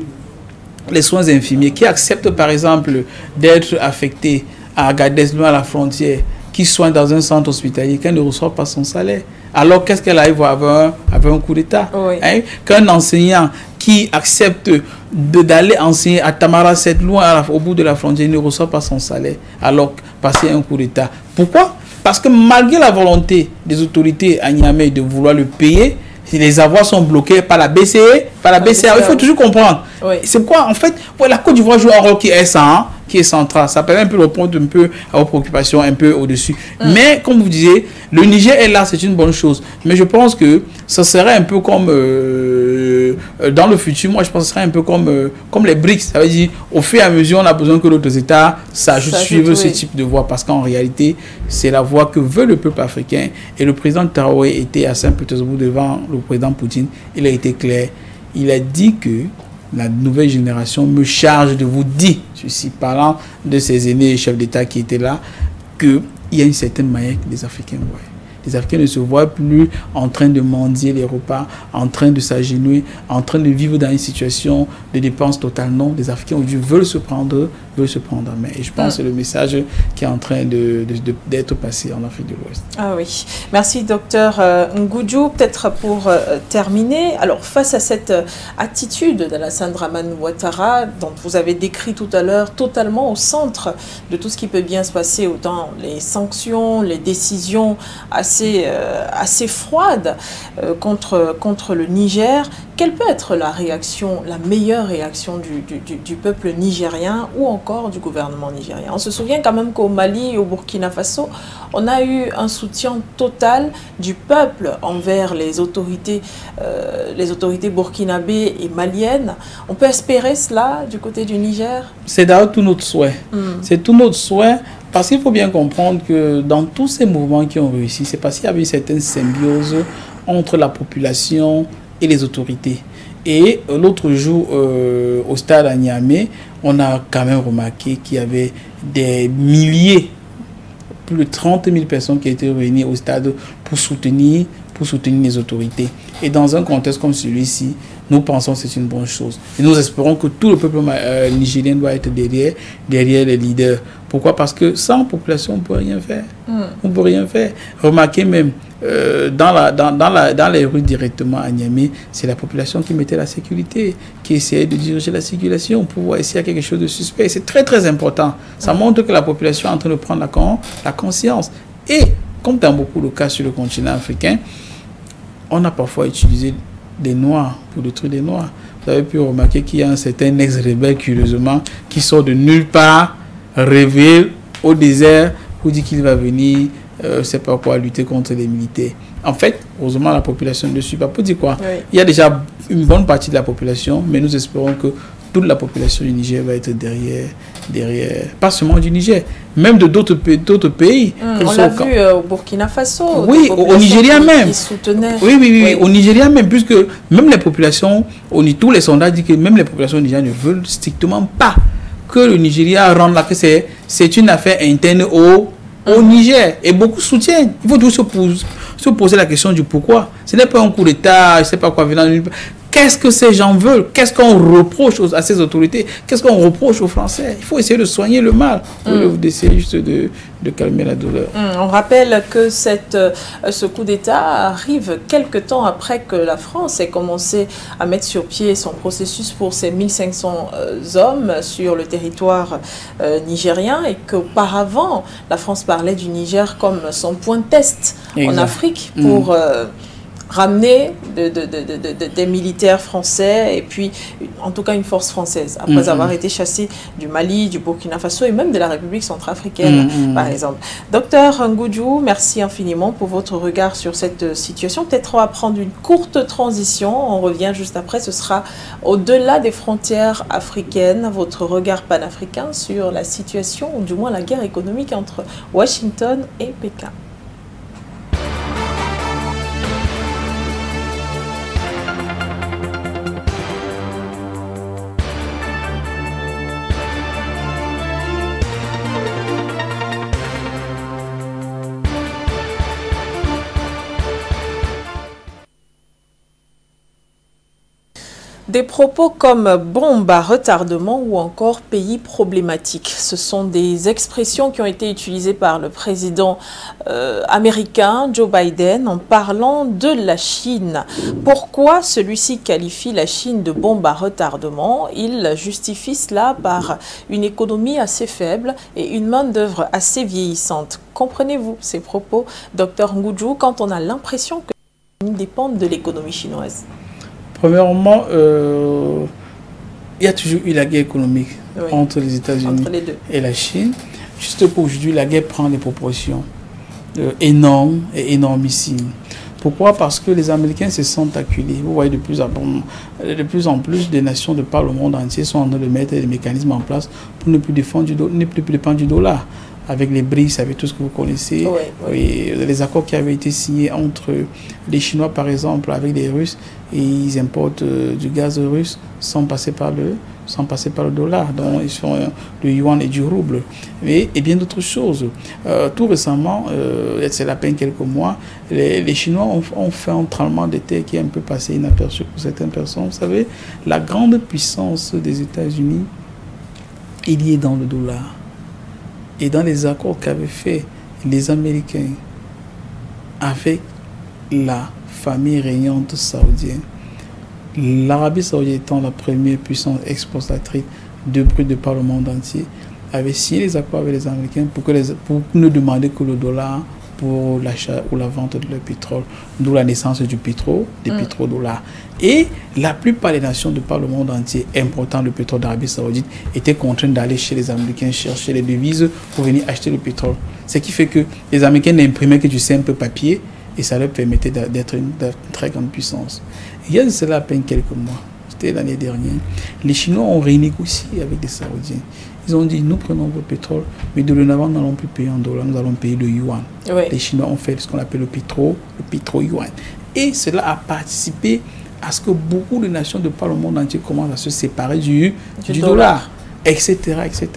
les soins infirmiers, qui accepte par exemple d'être affectée à Agadez, loin à la frontière, qui soigne dans un centre hospitalier, qu'elle ne reçoit pas son salaire. Alors qu'est-ce qu'elle arrive à avoir un coup d'État? Oui. Qu'un enseignant qui accepte d'aller enseigner à Tamara 7, loin au bout de la frontière, ne reçoit pas son salaire, alors passer un coup d'État. Pourquoi? Parce que malgré la volonté des autorités à Niamey de vouloir le payer, les avoirs sont bloqués par la BCE, par la BCEAO. Il faut toujours comprendre. Oui. C'est quoi, en fait, la Côte d'Ivoire joue un rôle qui est ça. qui est central. Ça permet un peu de répondre un peu à vos préoccupations, un peu au-dessus. Mais, comme vous disiez, le Niger est là, c'est une bonne chose. Mais je pense que ça serait un peu comme, dans le futur, moi je pense que ce serait un peu comme les BRICS. Ça veut dire, au fur et à mesure, on a besoin que d'autres États suivent ce type de voie. Parce qu'en réalité, c'est la voie que veut le peuple africain. Et le président Traoré était à Saint-Pétersbourg devant le président Poutine. Il a été clair. Il a dit que la nouvelle génération me charge de vous dire, ceci parlant de ces aînés chefs d'État qui étaient là, qu'il y a une certaine manière que les Africains voient. Les Africains ne se voient plus en train de mendier les repas, en train de s'agenouiller, en train de vivre dans une situation de dépense totale. Non, les Africains aujourd'hui veulent se prendre en main. Et je pense que c'est le message qui est en train d'être passé en Afrique de l'Ouest. Ah oui. Merci, docteur Ngudjou. Peut-être pour terminer, alors face à cette attitude d'Alassane Dramane Ouattara, dont vous avez décrit tout à l'heure, totalement au centre de tout ce qui peut bien se passer, autant les sanctions, les décisions assez froide contre le Niger, quelle peut être la meilleure réaction du peuple nigérien ou encore du gouvernement nigérien? On se souvient quand même qu'au Mali et au Burkina Faso, on a eu un soutien total du peuple envers les autorités burkinabées et maliennes. On peut espérer cela du côté du Niger? C'est d'ailleurs tout notre souhait. C'est tout notre souhait. Parce qu'il faut bien comprendre que dans tous ces mouvements qui ont réussi, c'est parce qu'il y avait une certaine symbiose entre la population et les autorités. Et l'autre jour, au stade à Niamey, on a quand même remarqué qu'il y avait des milliers, plus de 30 000 personnes qui étaient réunies au stade pour soutenir les autorités. Et dans un contexte comme celui-ci, nous pensons que c'est une bonne chose. Et nous espérons que tout le peuple nigérien doit être derrière les leaders. Pourquoi? Parce que sans population, on ne peut rien faire. On ne peut rien faire. Remarquez même, dans les rues directement à Niamey, c'est la population qui mettait la sécurité, qui essayait de diriger la circulation pour voir s'il y a quelque chose de suspect. C'est très très important. Ça montre que la population est en train de prendre la conscience. Et comme dans beaucoup de cas sur le continent africain, on a parfois utilisé des Noirs pour détruire les Noirs. Vous avez pu remarquer qu'il y a un certain ex-rebelle, curieusement, qui sort de nulle part, réveillé au désert, pour dire qu'il va venir, c'est pas quoi, lutter contre les militaires. En fait, heureusement, la population ne suit pas. Pour dire quoi? Oui. Il y a déjà une bonne partie de la population, mais nous espérons que toute la population du Niger va être derrière, pas seulement du Niger, même de d'autres pays. On l'a vu au Burkina Faso. Oui, au Nigeria même. Qui soutenaient. Oui, au Nigeria même, puisque même les populations, tous les sondages disent que même les populations nigériennes ne veulent strictement pas que le Nigeria rende là, que c'est une affaire interne au Niger. Et beaucoup soutiennent. Il faut toujours se poser la question du pourquoi. Ce n'est pas un coup d'État, je ne sais pas quoi venant. Qu'est-ce que ces gens veulent? Qu'est-ce qu'on reproche à ces autorités? Qu'est-ce qu'on reproche aux Français? Il faut essayer de soigner le mal, d'essayer juste de calmer la douleur. On rappelle que ce coup d'État arrive quelque temps après que la France ait commencé à mettre sur pied son processus pour ses 1500 hommes sur le territoire nigérien, et qu'auparavant, la France parlait du Niger comme son point de test en Afrique pour ramener des militaires français et puis en tout cas une force française après avoir été chassés du Mali, du Burkina Faso et même de la République centrafricaine par exemple. Docteur Ngudjou, merci infiniment pour votre regard sur cette situation. Peut-être on va prendre une courte transition, on revient juste après, ce sera au-delà des frontières africaines, votre regard panafricain sur la situation ou du moins la guerre économique entre Washington et Pékin. Des propos comme bombe à retardement ou encore pays problématique. Ce sont des expressions qui ont été utilisées par le président américain Joe Biden en parlant de la Chine. Pourquoi celui-ci qualifie la Chine de bombe à retardement? Il justifie cela par une économie assez faible et une main-d'œuvre assez vieillissante. Comprenez-vous ces propos, Dr Ngudjou, quand on a l'impression que les États-Unis dépendent de l'économie chinoise? Premièrement, il y a toujours eu la guerre économique entre les États-Unis et la Chine. Juste qu'aujourd'hui, la guerre prend des proportions énormes et énormissimes. Pourquoi? Parce que les Américains se sentent acculés. Vous voyez, de plus en plus des nations de par le monde entier sont en train de mettre des mécanismes en place pour ne plus dépendre du dollar. Avec les BRICS, avec tout ce que vous connaissez, les accords qui avaient été signés entre les Chinois, par exemple, avec les Russes, et ils importent du gaz russe sans passer par le dollar. Donc, ils font le yuan et du rouble. Et bien d'autres choses. Tout récemment, c'est à peine quelques mois, les Chinois ont fait un tremblement de terre qui est un peu passé inaperçu pour certaines personnes. Vous savez, la grande puissance des États-Unis, il y est dans le dollar. Et dans les accords qu'avaient fait les Américains avec la famille régnante saoudienne, l'Arabie saoudienne étant la première puissance exportatrice de brut de par le monde entier, avait signé les accords avec les Américains pour ne demander que le dollar pour l'achat ou la vente de leur pétrole, d'où la naissance du pétrole, des pétrodollars. Et la plupart des nations de par le monde entier important le pétrole d'Arabie Saoudite étaient contraintes d'aller chez les Américains chercher les devises pour venir acheter le pétrole. Ce qui fait que les Américains n'imprimaient que du simple papier et ça leur permettait d'être une très grande puissance. Il y a de cela à peine quelques mois, c'était l'année dernière, les Chinois ont renégocié avec les Saoudiens. Ils ont dit, nous prenons votre pétrole, mais de dorénavant, nous n'allons plus payer en dollars, nous allons payer le yuan. Les Chinois ont fait ce qu'on appelle le pétro-yuan. Et cela a participé à ce que beaucoup de nations de par le monde entier commencent à se séparer du dollar, etc., etc.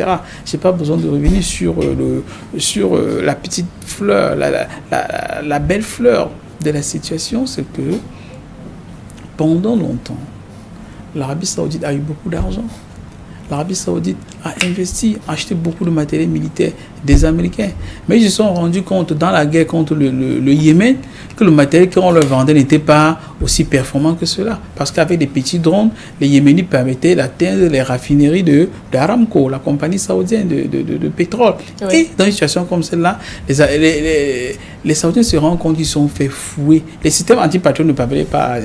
Je n'ai pas besoin de revenir sur la petite fleur, la belle fleur de la situation, c'est que pendant longtemps, l'Arabie Saoudite a eu beaucoup d'argent. L'Arabie Saoudite a investi, acheté beaucoup de matériel militaire des Américains. Mais ils se sont rendus compte dans la guerre contre le Yémen que le matériel qu'on leur vendait n'était pas aussi performant que cela. Parce qu'avec des petits drones, les Yéménites permettaient d'atteindre les raffineries d'Aramco, la compagnie saoudienne de pétrole. Et dans une situation comme celle-là, les Saoudiens se rendent compte qu'ils sont fait fouer. Les systèmes anti-patriotes ne parvenaient pas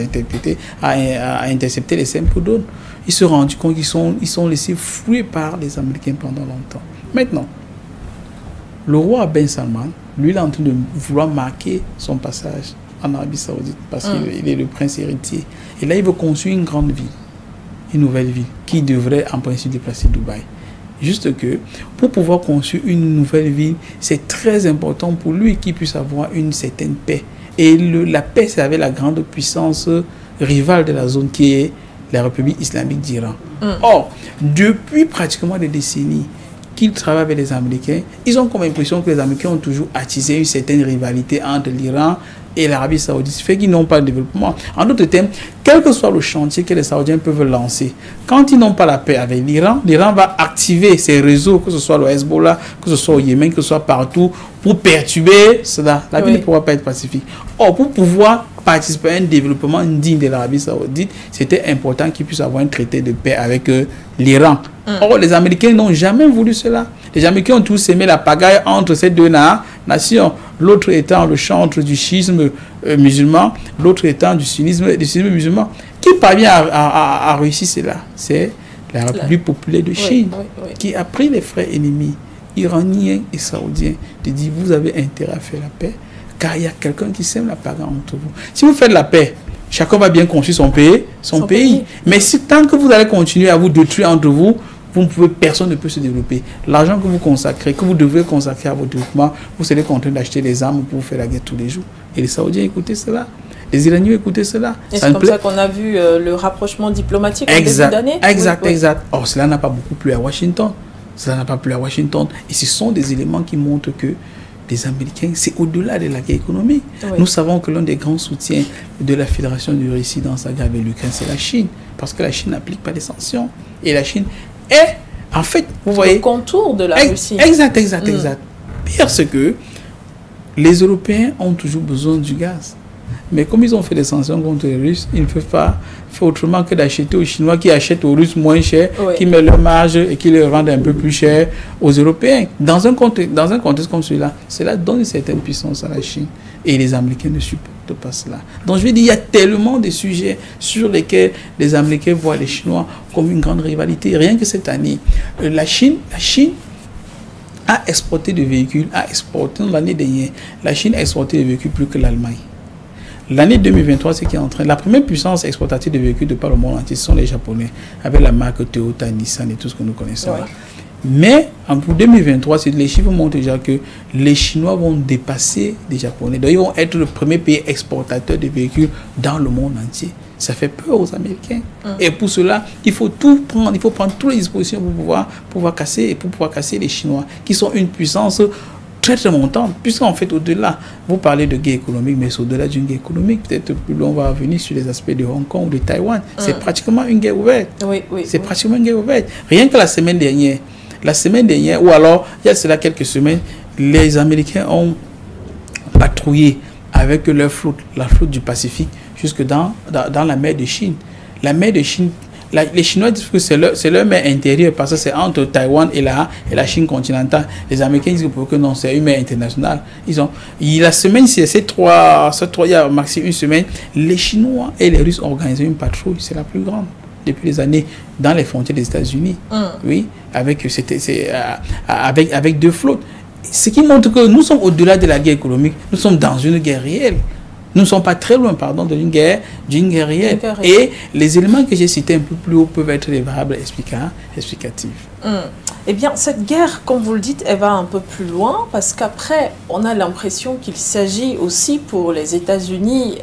à intercepter les simples drones. Ils se sont rendus compte qu'ils sont laissés fouer par les Américains pendant longtemps. Maintenant, le roi Ben Salman, lui, il est en train de vouloir marquer son passage en Arabie Saoudite parce qu'il est le prince héritier. Et là, il veut construire une grande ville, une nouvelle ville, qui devrait en principe déplacer Dubaï. Juste que pour pouvoir construire une nouvelle ville, c'est très important pour lui qu'il puisse avoir une certaine paix. Et la paix, c'est avec la grande puissance rivale de la zone qui est la République islamique d'Iran. Or, depuis pratiquement des décennies qu'ils travaillent avec les Américains, ils ont comme impression que les Américains ont toujours attisé une certaine rivalité entre l'Iran et l'Arabie Saoudite, ce qui fait qu'ils n'ont pas de développement. En d'autres termes, quel que soit le chantier que les Saoudiens peuvent lancer, quand ils n'ont pas la paix avec l'Iran, l'Iran va activer ses réseaux, que ce soit le Hezbollah, que ce soit au Yémen, que ce soit partout, pour perturber cela. La vie ne pourra pas être pacifique. Or, pour pouvoir participer à un développement digne de l'Arabie Saoudite, c'était important qu'ils puissent avoir un traité de paix avec l'Iran. Or, les Américains n'ont jamais voulu cela. Les Américains ont tous aimé la pagaille entre ces deux nations. L'autre étant le chantre du schisme musulman, l'autre étant du sunnisme musulman. Qui parvient à réussir cela? C'est la République populaire de Chine, qui a pris les frères ennemis iraniens et saoudiens de dire vous avez intérêt à faire la paix, car il y a quelqu'un qui sème la pagaille entre vous. Si vous faites la paix, chacun va bien construire son pays. Mais si tant que vous allez continuer à vous détruire entre vous, personne ne peut se développer. L'argent que vous consacrez, que vous devez consacrer à votre développement, vous serez contraint d'acheter des armes pour faire la guerre tous les jours. Et les Saoudiens écoutaient cela. Les Iraniens écoutaient cela. Et c'est comme ça qu'on a vu le rapprochement diplomatique en début d'année. Exact. Or, cela n'a pas beaucoup plu à Washington. Et ce sont des éléments qui montrent que les Américains, c'est au-delà de la guerre économique. Nous savons que l'un des grands soutiens de la Fédération de Russie dans sa guerre avec l'Ukraine, c'est la Chine. Parce que la Chine n'applique pas les sanctions. Et la Chine est, en fait, vous voyez... le contour de la Russie. Exact. Pire, c'est que les Européens ont toujours besoin du gaz. Mais comme ils ont fait des sanctions contre les Russes, ils ne peuvent pas faire autrement que d'acheter aux Chinois qui achètent aux Russes moins cher, qui mettent leur marge et qui les revendent un peu plus cher aux Européens. Dans un contexte comme celui-là, cela donne une certaine puissance à la Chine. Et les Américains ne supportent pas cela. Donc je veux dire, il y a tellement de sujets sur lesquels les Américains voient les Chinois comme une grande rivalité. Rien que cette année, la Chine a exporté des véhicules, l'année dernière, la Chine a exporté des véhicules plus que l'Allemagne. L'année 2023, c'est qui est en train. La première puissance exportatrice de véhicules de par le monde entier, ce sont les Japonais, avec la marque Toyota, Nissan et tout ce que nous connaissons. Ouais. Mais pour 2023, les chiffres montrent déjà que les Chinois vont dépasser les Japonais. Donc, ils vont être le premier pays exportateur de véhicules dans le monde entier. Ça fait peur aux Américains. Et pour cela, il faut tout prendre. Il faut prendre toutes les dispositions pour pouvoir casser les Chinois, qui sont une puissance très très montante. Puisqu'en fait, au-delà, vous parlez de guerre économique, mais c'est au-delà d'une guerre économique. Peut-être plus loin, on va revenir sur les aspects de Hong Kong ou de Taïwan. C'est pratiquement une guerre ouverte. C'est pratiquement une guerre ouverte. Rien que la semaine dernière, ou alors, il y a cela quelques semaines, les Américains ont patrouillé avec leur flotte, la flotte du Pacifique, jusque dans la mer de Chine. La mer de Chine, les Chinois disent que c'est leur mer intérieure, parce que c'est entre Taïwan et la Chine continentale. Les Américains disent que non, c'est une mer internationale. La semaine, il y a maximum une semaine, les Chinois et les Russes ont organisé une patrouille, c'est la plus grande depuis des années, dans les frontières des États-Unis. Oui, avec deux flottes. Ce qui montre que nous sommes au-delà de la guerre économique, nous sommes dans une guerre réelle. Nous ne sommes pas très loin, d'une guerre réelle. Et les éléments que j'ai cités un peu plus haut peuvent être des variables explicatifs. Eh bien, cette guerre, comme vous le dites, elle va un peu plus loin, parce qu'après, on a l'impression qu'il s'agit aussi pour les États-Unis,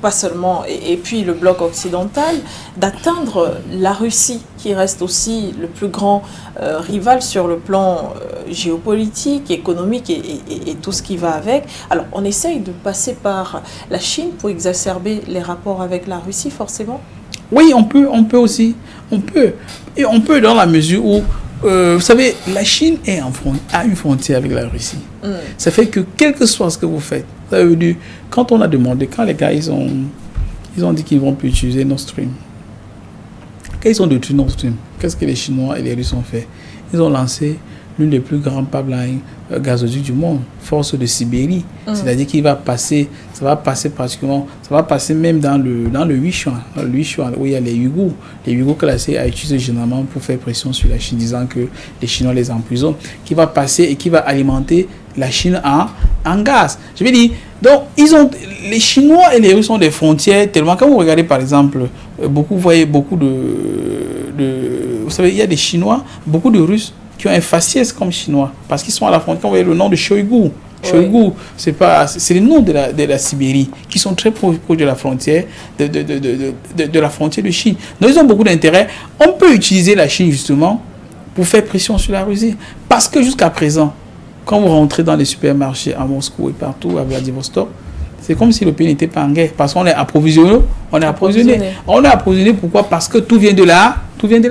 pas seulement, et puis le bloc occidental, d'atteindre la Russie, qui reste aussi le plus grand rival sur le plan géopolitique, économique et tout ce qui va avec. Alors, on essaye de passer par la Chine pour exacerber les rapports avec la Russie, forcément? Oui, on peut aussi. Et on peut dans la mesure où, vous savez, la Chine a une frontière avec la Russie. Ça fait que, quel que soit ce que vous faites, ça veut dire, quand les gars, ils ont dit qu'ils ne vont plus utiliser Nord Stream. Quand ils ont détruit Nord Stream, qu'est-ce que les Chinois et les Russes ont fait? Ils ont lancé l'une des plus grandes pipelines gazoducs du monde, Force de Sibérie. C'est-à-dire qu'il va passer, ça va passer même dans le Huishuan, où il y a les Ouïghours classés à utiliser généralement pour faire pression sur la Chine, disant que les Chinois les emprisonnent, qui va passer et qui va alimenter la Chine en gaz. Je veux dire, donc les Chinois et les Russes ont des frontières tellement, quand vous regardez par exemple, vous voyez beaucoup de vous savez, il y a des Chinois, beaucoup de Russes qui ont un faciès comme Chinois, parce qu'ils sont à la frontière. Quand vous voyez le nom de Shoigu, c'est le nom de la Sibérie, qui sont très proches de la frontière de la frontière de Chine. Donc ils ont beaucoup d'intérêt. On peut utiliser la Chine justement pour faire pression sur la Russie, parce que jusqu'à présent, quand vous rentrez dans les supermarchés à Moscou et partout à Vladivostok, c'est comme si le pays n'était pas en guerre, parce qu'on est approvisionné. On est approvisionné. Pourquoi? Parce que tout vient de la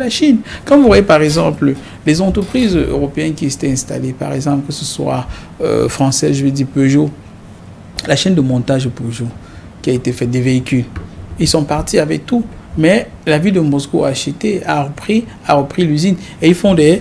Chine. Quand vous voyez par exemple les entreprises européennes qui étaient installées, par exemple que ce soit françaises, je veux dire Peugeot, la chaîne de montage Peugeot qui a été faite des véhicules, ils sont partis avec tout. Mais la ville de Moscou a repris l'usine et ils font des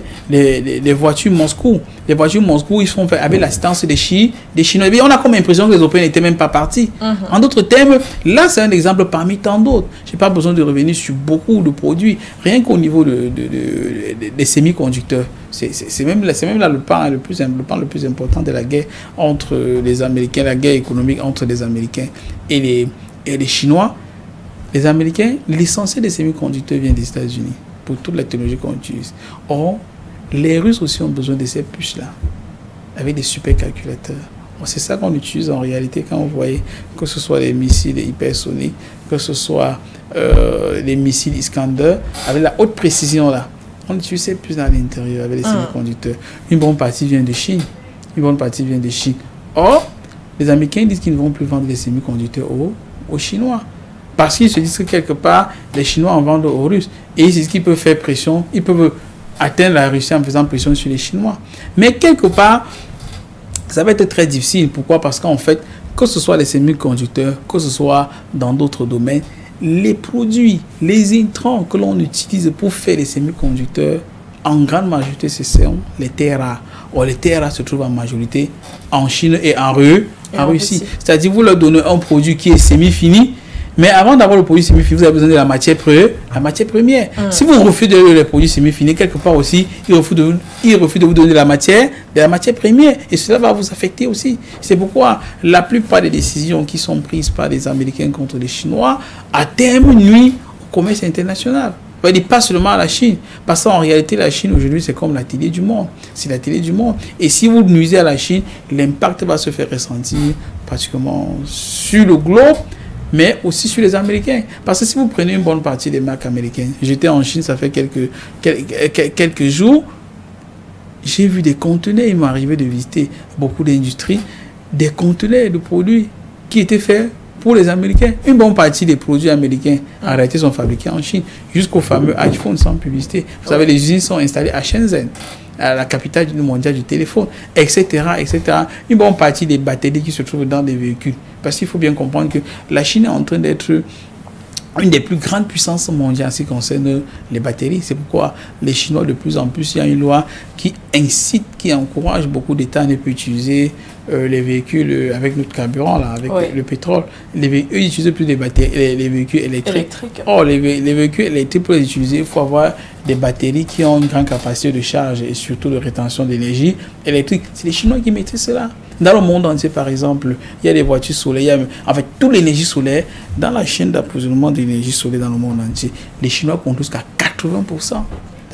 voitures Moscou. Les voitures Moscou, ils font avec l'assistance des Chinois. Et on a comme l'impression que les Européens n'étaient même pas partis. En d'autres termes, là c'est un exemple parmi tant d'autres. Je n'ai pas besoin de revenir sur beaucoup de produits. Rien qu'au niveau des semi-conducteurs. C'est même là le pan le plus important de la guerre entre les Américains, la guerre économique entre les Américains et les Chinois. Les Américains, l'essentiel des semi-conducteurs vient des États-Unis pour toute la technologie qu'on utilise. Or, les Russes aussi ont besoin de ces puces-là, avec des supercalculateurs. C'est ça qu'on utilise en réalité quand vous voyez que ce soit les missiles hypersoniques, que ce soit les missiles Iskander, avec la haute précision là. On utilise ces puces dans l'intérieur avec les semi-conducteurs. Une bonne partie vient de Chine. Or, les Américains disent qu'ils ne vont plus vendre les semi-conducteurs aux Chinois. Parce qu'ils se disent que quelque part, les Chinois en vendent aux Russes. Et ils disent qu'ils peuvent faire pression, ils peuvent atteindre la Russie en faisant pression sur les Chinois. Mais quelque part, ça va être très difficile. Pourquoi? Parce qu'en fait, que ce soit les semi-conducteurs, que ce soit dans d'autres domaines, les produits, les intrants que l'on utilise pour faire les semi-conducteurs, en grande majorité, ce sont les terres rares. Or, les terres rares se trouvent en majorité en Chine et en en Russie. C'est-à-dire vous leur donnez un produit qui est semi-fini, mais avant d'avoir le produit semi-fini, vous avez besoin de la matière première. Si vous refusez les produits semi-finis, quelque part aussi, ils refusent de vous donner de la matière première. Et cela va vous affecter aussi. C'est pourquoi la plupart des décisions qui sont prises par les Américains contre les Chinois, à terme, nuisent au commerce international. On ne dit pas seulement à la Chine, parce qu'en réalité, la Chine aujourd'hui, c'est comme la télé du monde. C'est la télé du monde. Et si vous nuisez à la Chine, l'impact va se faire ressentir pratiquement sur le globe, mais aussi sur les Américains. Parce que si vous prenez une bonne partie des marques américaines, j'étais en Chine, ça fait quelques jours, j'ai vu des conteneurs, il m'est arrivé de visiter beaucoup d'industries, des conteneurs de produits qui étaient faits pour les Américains. Une bonne partie des produits américains, en réalité, sont fabriqués en Chine, jusqu'au fameux iPhone sans publicité. Vous savez, les usines sont installées à Shenzhen, à la capitale mondiale du téléphone, etc., etc. Une bonne partie des batteries qui se trouvent dans des véhicules. Parce qu'il faut bien comprendre que la Chine est en train d'être une des plus grandes puissances mondiales en ce qui concerne les batteries. C'est pourquoi les Chinois, de plus en plus, il y a une loi qui incite, qui encourage beaucoup d'États à ne plus utiliser les véhicules avec notre carburant, là, avec le pétrole. Eux, ils utilisent plus des batteries, les véhicules électriques. Or, les véhicules électriques, pour les utiliser, il faut avoir des batteries qui ont une grande capacité de charge et surtout de rétention d'énergie électrique. C'est les Chinois qui mettaient cela. Dans le monde entier, par exemple, il y a des voitures solaires, en fait, toute l'énergie solaire, dans la chaîne d'approvisionnement d'énergie solaire dans le monde entier, les Chinois comptent jusqu'à 80%. Ça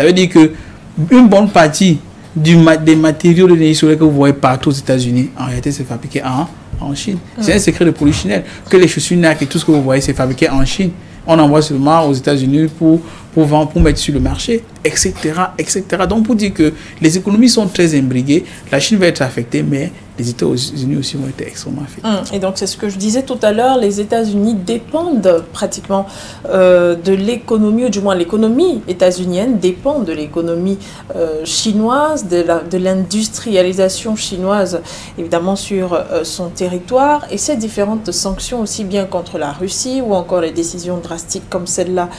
veut dire qu'une bonne partie des matériaux de l'énergie solaire que vous voyez partout aux États-Unis, en réalité, c'est fabriqué en Chine. C'est un secret de polichinelle que les chaussures Nike et tout ce que vous voyez, c'est fabriqué en Chine. On envoie seulement aux États-Unis pour vendre, pour mettre sur le marché, etc., etc. Donc, pour dire que les économies sont très imbriquées, la Chine va être affectée, mais les États-Unis aussi vont être extrêmement affectés. Et donc, c'est ce que je disais tout à l'heure, les États-Unis dépendent pratiquement de l'économie, ou du moins l'économie états-unienne dépend de l'économie chinoise, de l'industrialisation chinoise, évidemment, sur son territoire. Et ces différentes sanctions, aussi bien contre la Russie ou encore les décisions drastiques comme celle-là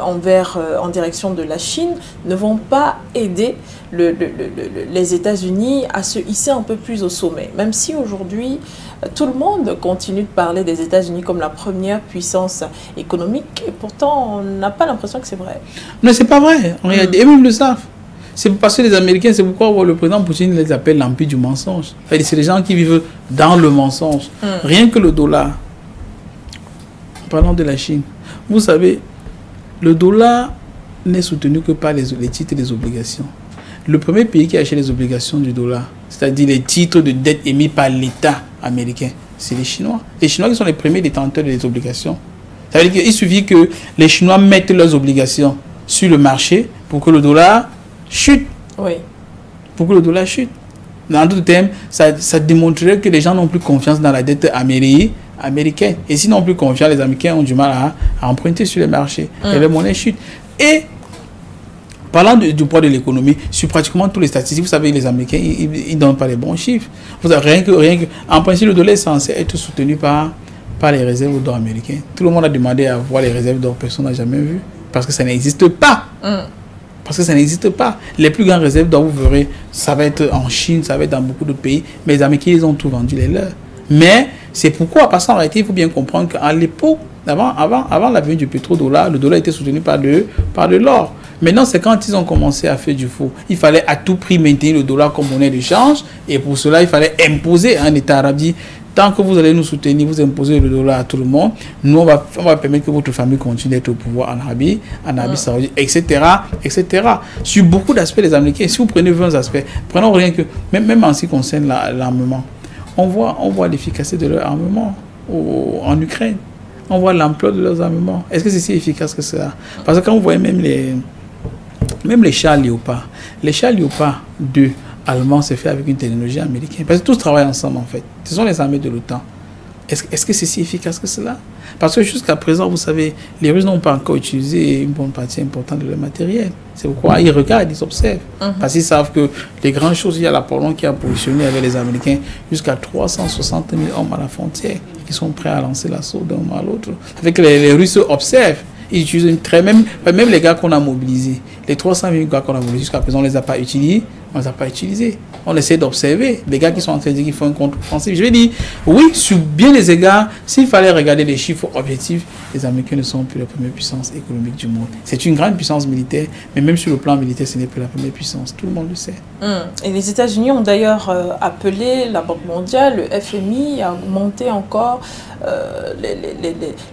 en direction de la Chine, ne vont pas aider les États-Unis à se hisser un peu plus au sommet. Même si aujourd'hui, tout le monde continue de parler des États-Unis comme la première puissance économique, et pourtant, on n'a pas l'impression que c'est vrai. Non, c'est pas vrai. En réalité, et même le savent. C'est parce que les Américains, c'est pourquoi le président Poutine les appelle l'empire du mensonge. C'est les gens qui vivent dans le mensonge. Rien que le dollar. Parlons de la Chine. Vous savez, le dollar n'est soutenu que par les titres et les obligations. Le premier pays qui a acheté les obligations du dollar, c'est-à-dire les titres de dette émis par l'État américain, c'est les Chinois. Les Chinois qui sont les premiers détenteurs des obligations. Ça veut dire qu'il suffit que les Chinois mettent leurs obligations sur le marché pour que le dollar chute. Oui. Pour que le dollar chute. Dans d'autres termes, ça démontrerait que les gens n'ont plus confiance dans la dette américaine. Et s'ils n'ont plus confiance, les Américains ont du mal à emprunter sur les marchés. Et les monnaies chutent. Et parlant du poids de l'économie, sur pratiquement tous les statistiques, vous savez, les Américains, ils ne donnent pas les bons chiffres. Vous avez rien que, en principe, le dollar est censé être soutenu par les réserves d'or américaines. Tout le monde a demandé à voir les réserves d'or, personne n'a jamais vu. Parce que ça n'existe pas. Parce que ça n'existe pas. Les plus grandes réserves d'or, vous verrez, ça va être en Chine, ça va être dans beaucoup d'autres pays. Mais les Américains, ils ont tout vendu les leurs. Mais c'est pourquoi, parce qu'en réalité, il faut bien comprendre qu'à l'époque, avant la venue du pétrodollar, le dollar était soutenu par de l'or. Maintenant, c'est quand ils ont commencé à faire du faux. Il fallait à tout prix maintenir le dollar comme monnaie d'échange. Et pour cela, il fallait imposer à un État arabe. Tant que vous allez nous soutenir, vous imposez le dollar à tout le monde. Nous, on va permettre que votre famille continue d'être au pouvoir en Arabie Saoudite, etc., etc. Sur beaucoup d'aspects, les Américains, si vous prenez 20 aspects, prenons rien que, même en ce qui concerne l'armement, on voit l'efficacité de leur armement en Ukraine. On voit l'ampleur de leurs armements. Est-ce que c'est si efficace que cela? Parce que quand vous voyez même les chars Léopard, les chars Léopard 2 allemands, c'est fait avec une technologie américaine. Parce que tous travaillent ensemble, en fait. Ce sont les armées de l'OTAN. Est-ce que c'est si efficace que cela? Parce que jusqu'à présent, vous savez, les Russes n'ont pas encore utilisé une bonne partie importante de leur matériel. C'est pourquoi ils regardent, ils observent. Parce qu'ils savent que les grandes choses, il y a la Pologne qui a positionné avec les Américains jusqu'à 360 000 hommes à la frontière qui sont prêts à lancer l'assaut d'un moment à l'autre. Avec les Russes observent. Ils utilisent même les gars qu'on a mobilisés. Les 300 000 gars qu'on a mobilisés jusqu'à présent, on ne les a pas utilisés. On ne les a pas utilisés. On essaie d'observer les gars qui sont en train de dire qu'ils font une contre-offensive. Je vais dire, oui, sur bien des égards, s'il fallait regarder les chiffres objectifs, les Américains ne sont plus la première puissance économique du monde. C'est une grande puissance militaire, mais même sur le plan militaire, ce n'est plus la première puissance. Tout le monde le sait. Et les États-Unis ont d'ailleurs appelé la Banque mondiale, le FMI, à augmenter encore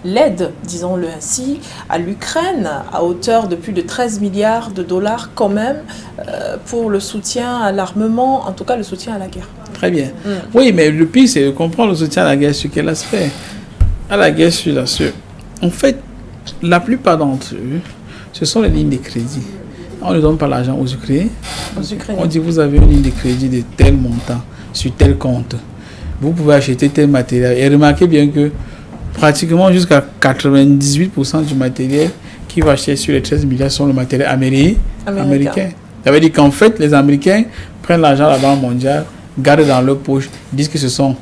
l'aide, disons-le ainsi, à l'Ukraine, à hauteur de plus de 13 milliards de dollars quand même, pour le soutien à l'armement, en tout cas le soutien à la guerre. Très bien. Oui, mais le pire, c'est de comprendre le soutien à la guerre sur quel aspect. À la guerre sur la sur. En fait, la plupart d'entre eux, ce sont les lignes de crédit. On ne donne pas l'argent aux Ukrainiens. On dit, vous avez une ligne de crédit de tel montant, sur tel compte. Vous pouvez acheter tel matériel. Et remarquez bien que pratiquement jusqu'à 98% du matériel qui va acheter sur les 13 milliards sont le matériel américain. Ça veut dire qu'en fait, les Américains prennent l'argent à la Banque mondiale, gardent dans leur poche, disent que ce sont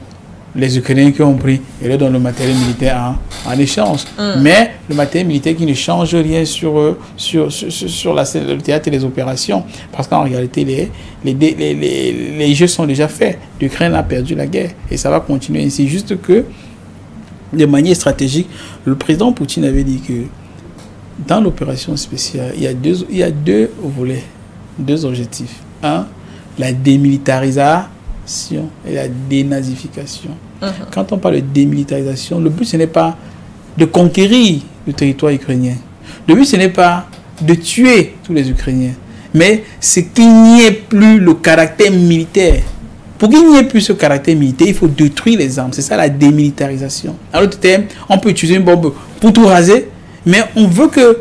les Ukrainiens qui ont pris et leur donnent le matériel militaire en échange. Mais le matériel militaire qui ne change rien sur le théâtre et les opérations. Parce qu'en réalité, les jeux sont déjà faits. L'Ukraine a perdu la guerre et ça va continuer ainsi. Juste que, de manière stratégique, le président Poutine avait dit que dans l'opération spéciale, il y a deux volets, deux objectifs. Un, la démilitarisation et la dénazification. Quand on parle de démilitarisation, le but ce n'est pas de conquérir le territoire ukrainien. Le but ce n'est pas de tuer tous les Ukrainiens, mais c'est qu'il n'y ait plus le caractère militaire. Pour qu'il n'y ait plus ce caractère militaire, il faut détruire les armes. C'est ça la démilitarisation. En d'autres termes, on peut utiliser une bombe pour tout raser, mais on veut que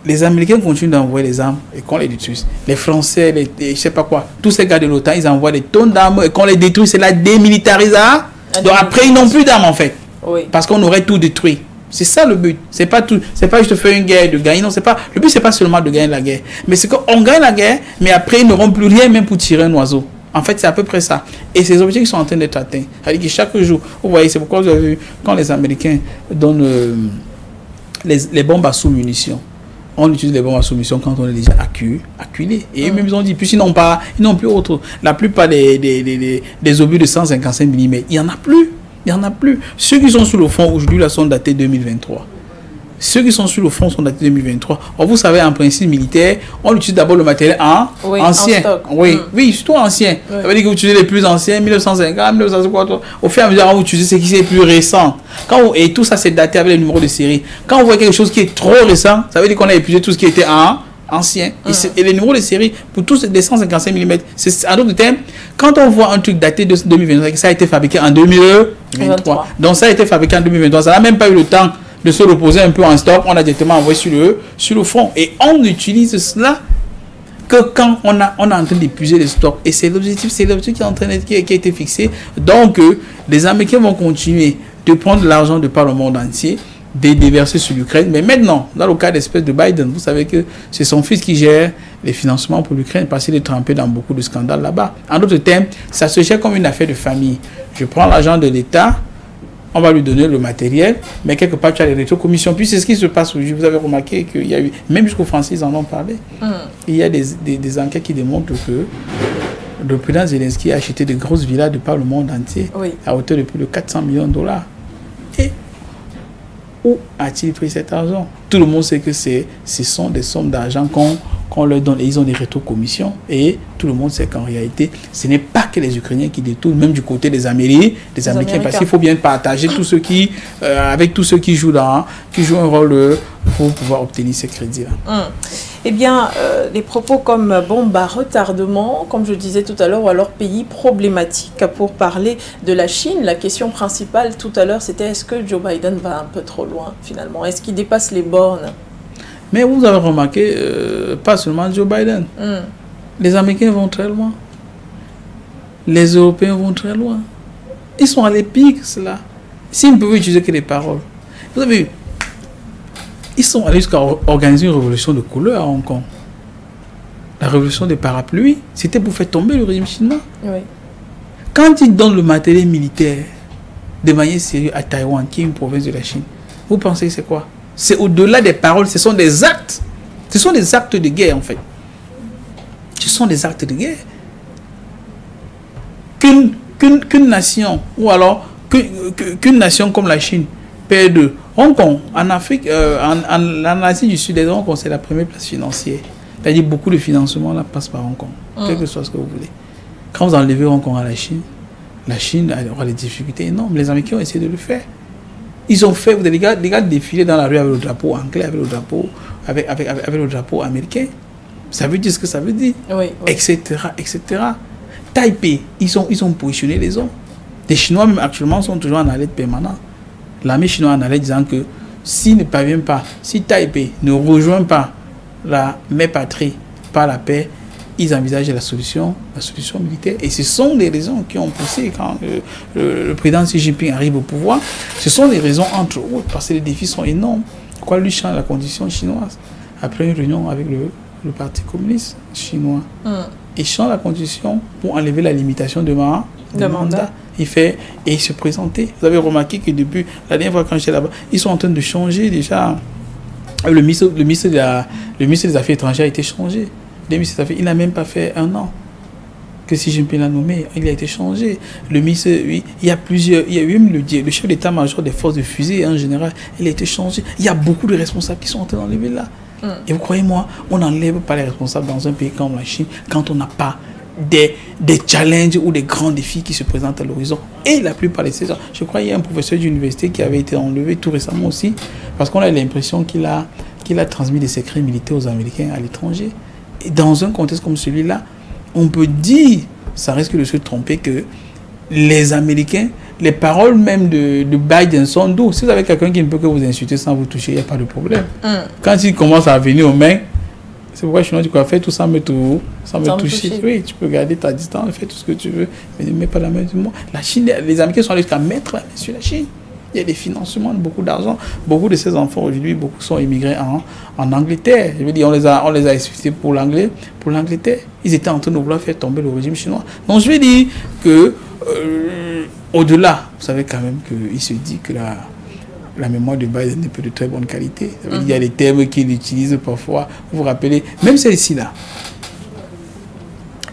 les Américains continuent d'envoyer les armes et qu'on les détruise. Les Français, je sais pas quoi, tous ces gars de l'OTAN, ils envoient des tonnes d'armes et qu'on les détruit. C'est la démilitarisation. Donc après, ils n'ont plus d'armes en fait. Oui. Parce qu'on aurait tout détruit. C'est ça le but. C'est pas juste faire une guerre et de gagner. Non, le but, c'est pas seulement de gagner la guerre. Mais c'est qu'on gagne la guerre, mais après, ils n'auront plus rien même pour tirer un oiseau. En fait, c'est à peu près ça. Et ces objectifs sont en train d'être atteints. C'est-à-dire que chaque jour, vous voyez, c'est pourquoi vous avez vu, quand les Américains donnent les bombes à sous-munitions, on utilise les bombes à sous-munitions quand on est déjà acculé. Et même ils ont dit, puis ils n'ont plus autre. La plupart des obus de 155 mm, il n'y en a plus. Il n'y en a plus. Ceux qui sont sur le front aujourd'hui, là, sont datés 2023. Ceux qui sont sur le front sont datés 2023. Or, vous savez, en principe militaire, on utilise d'abord le matériel ancien. Oui, surtout ancien. Ça veut dire que vous utilisez les plus anciens, 1950, 1950. Au fur et à mesure, vous utilisez ce qui est plus récent. Et tout ça, c'est daté avec les numéros de série. Quand vous voyez quelque chose qui est trop récent, ça veut dire qu'on a épuisé tout ce qui était ancien. Et les numéros de série, pour tous les 155 mm, en d'autres termes, quand on voit un truc daté de 2025, ça a été fabriqué en 2023. Donc, ça a été fabriqué en 2023. Ça n'a même pas eu le temps de se reposer un peu en stock. On a directement envoyé sur le front. Et on utilise cela que quand on est en train d'épuiser les stocks. Et c'est l'objectif qui a été fixé. Donc, les Américains vont continuer de prendre l'argent de par le monde entier, de déverser sur l'Ukraine. Mais maintenant, dans le cas d'espèce de Biden, vous savez que c'est son fils qui gère les financements pour l'Ukraine parce qu'il est trempé dans beaucoup de scandales là-bas. En d'autres termes, ça se gère comme une affaire de famille. Je prends l'argent de l'État, on va lui donner le matériel, mais quelque part tu as les rétrocommissions. Puis c'est ce qui se passe aujourd'hui. Vous avez remarqué qu'il y a eu, même jusqu'aux Français, ils en ont parlé. Il y a des enquêtes qui démontrent que le président Zelensky a acheté de grosses villas de par le monde entier, à hauteur de plus de 400 millions de dollars. Et où a-t-il pris cet argent? Tout le monde sait que ce sont des sommes d'argent qu'on leur donne et ils ont des rétrocommissions. Et tout le monde sait qu'en réalité, ce n'est pas que les Ukrainiens qui détournent, même du côté des Américains, parce qu'il faut bien partager tous ceux qui, avec tous ceux qui jouent un rôle pour pouvoir obtenir ces crédits-là. Eh bien, des propos comme bombe à retardement, comme je disais tout à l'heure, ou alors pays problématique. Pour parler de la Chine, la question principale tout à l'heure, c'était est-ce que Joe Biden va un peu trop loin finalement? Est-ce qu'il dépasse les bornes? Mais vous avez remarqué, pas seulement Joe Biden. Les Américains vont très loin. Les Européens vont très loin. Ils sont à l'épique, cela. S'ils ne peuvent utiliser que les paroles. Vous avez vu, ils sont allés jusqu'à organiser une révolution de couleur à Hong Kong. La révolution des parapluies, c'était pour faire tomber le régime chinois. Quand ils donnent le matériel militaire de manière sérieuse à Taïwan, qui est une province de la Chine, vous pensez que c'est quoi? C'est au-delà des paroles, ce sont des actes. Ce sont des actes de guerre, en fait. Ce sont des actes de guerre. qu'une nation, ou alors qu'une nation comme la Chine perd Hong Kong, en Afrique, en Asie du Sud-Est, Hong Kong, c'est la première place financière. C'est-à-dire beaucoup de financement là passe par Hong Kong, quel que soit ce que vous voulez. Quand vous enlevez Hong Kong à la Chine aura des difficultés énormes. Les Américains ont essayé de le faire. Ils ont fait, vous avez des gars défiler dans la rue avec le drapeau anglais, avec le drapeau américain. Ça veut dire ce que ça veut dire, etc., etc. Taipei, ils ont positionné les hommes. Les Chinois, même actuellement, sont toujours en alerte permanente. L'armée chinoise en alerte disant que s'ils ne parviennent pas, si Taipei ne rejoint pas la mère patrie par la paix, ils envisagent la solution militaire. Et ce sont les raisons qui ont poussé quand le président Xi Jinping arrive au pouvoir. Ce sont les raisons, entre autres, parce que les défis sont énormes. Pourquoi lui change la condition chinoise après une réunion avec le Parti communiste chinois. Il change la condition pour enlever la limitation de mandat. Il se présentait. Vous avez remarqué que depuis la dernière fois quand j'étais là-bas, ils sont en train de changer déjà. Le ministre des Affaires étrangères a été changé. Il n'a même pas fait un an que Xi Jinping l'a nommé. Il a été changé. Le ministre, oui, il y a même le chef d'état-major des forces de fusée en général, il a été changé. Il y a beaucoup de responsables qui sont en train d'enlever là. Et vous croyez-moi, on n'enlève pas les responsables dans un pays comme la Chine quand on n'a pas des challenges ou des grands défis qui se présentent à l'horizon. Et la plupart de ces gens, je crois qu'il y a un professeur d'université qui avait été enlevé tout récemment aussi, parce qu'on a l'impression qu'il a transmis des secrets militaires aux Américains à l'étranger. Et dans un contexte comme celui-là, on peut dire, ça risque de se tromper, que les Américains, les paroles même de Biden sont douces. Si vous avez quelqu'un qui ne peut que vous insulter sans vous toucher, il n'y a pas de problème. Quand il commence à venir aux mains, c'est pourquoi je dis, fais tout sans me toucher. Oui, tu peux garder ta distance, fais tout ce que tu veux, mais ne mets pas la main sur moi. La Chine, les Américains sont allés jusqu'à mettre la main sur la Chine. Il y a des financements, beaucoup d'argent. Beaucoup de ces enfants aujourd'hui, beaucoup sont immigrés en Angleterre. Je veux dire, on les a expliqués pour l'Angleterre. Ils étaient en train de vouloir faire tomber le régime chinois. Donc je veux dire que au-delà, vous savez quand même qu'il se dit que la mémoire de Biden n'est pas de très bonne qualité. Il y a des termes qu'il utilise parfois. Vous vous rappelez, même celle-ci là,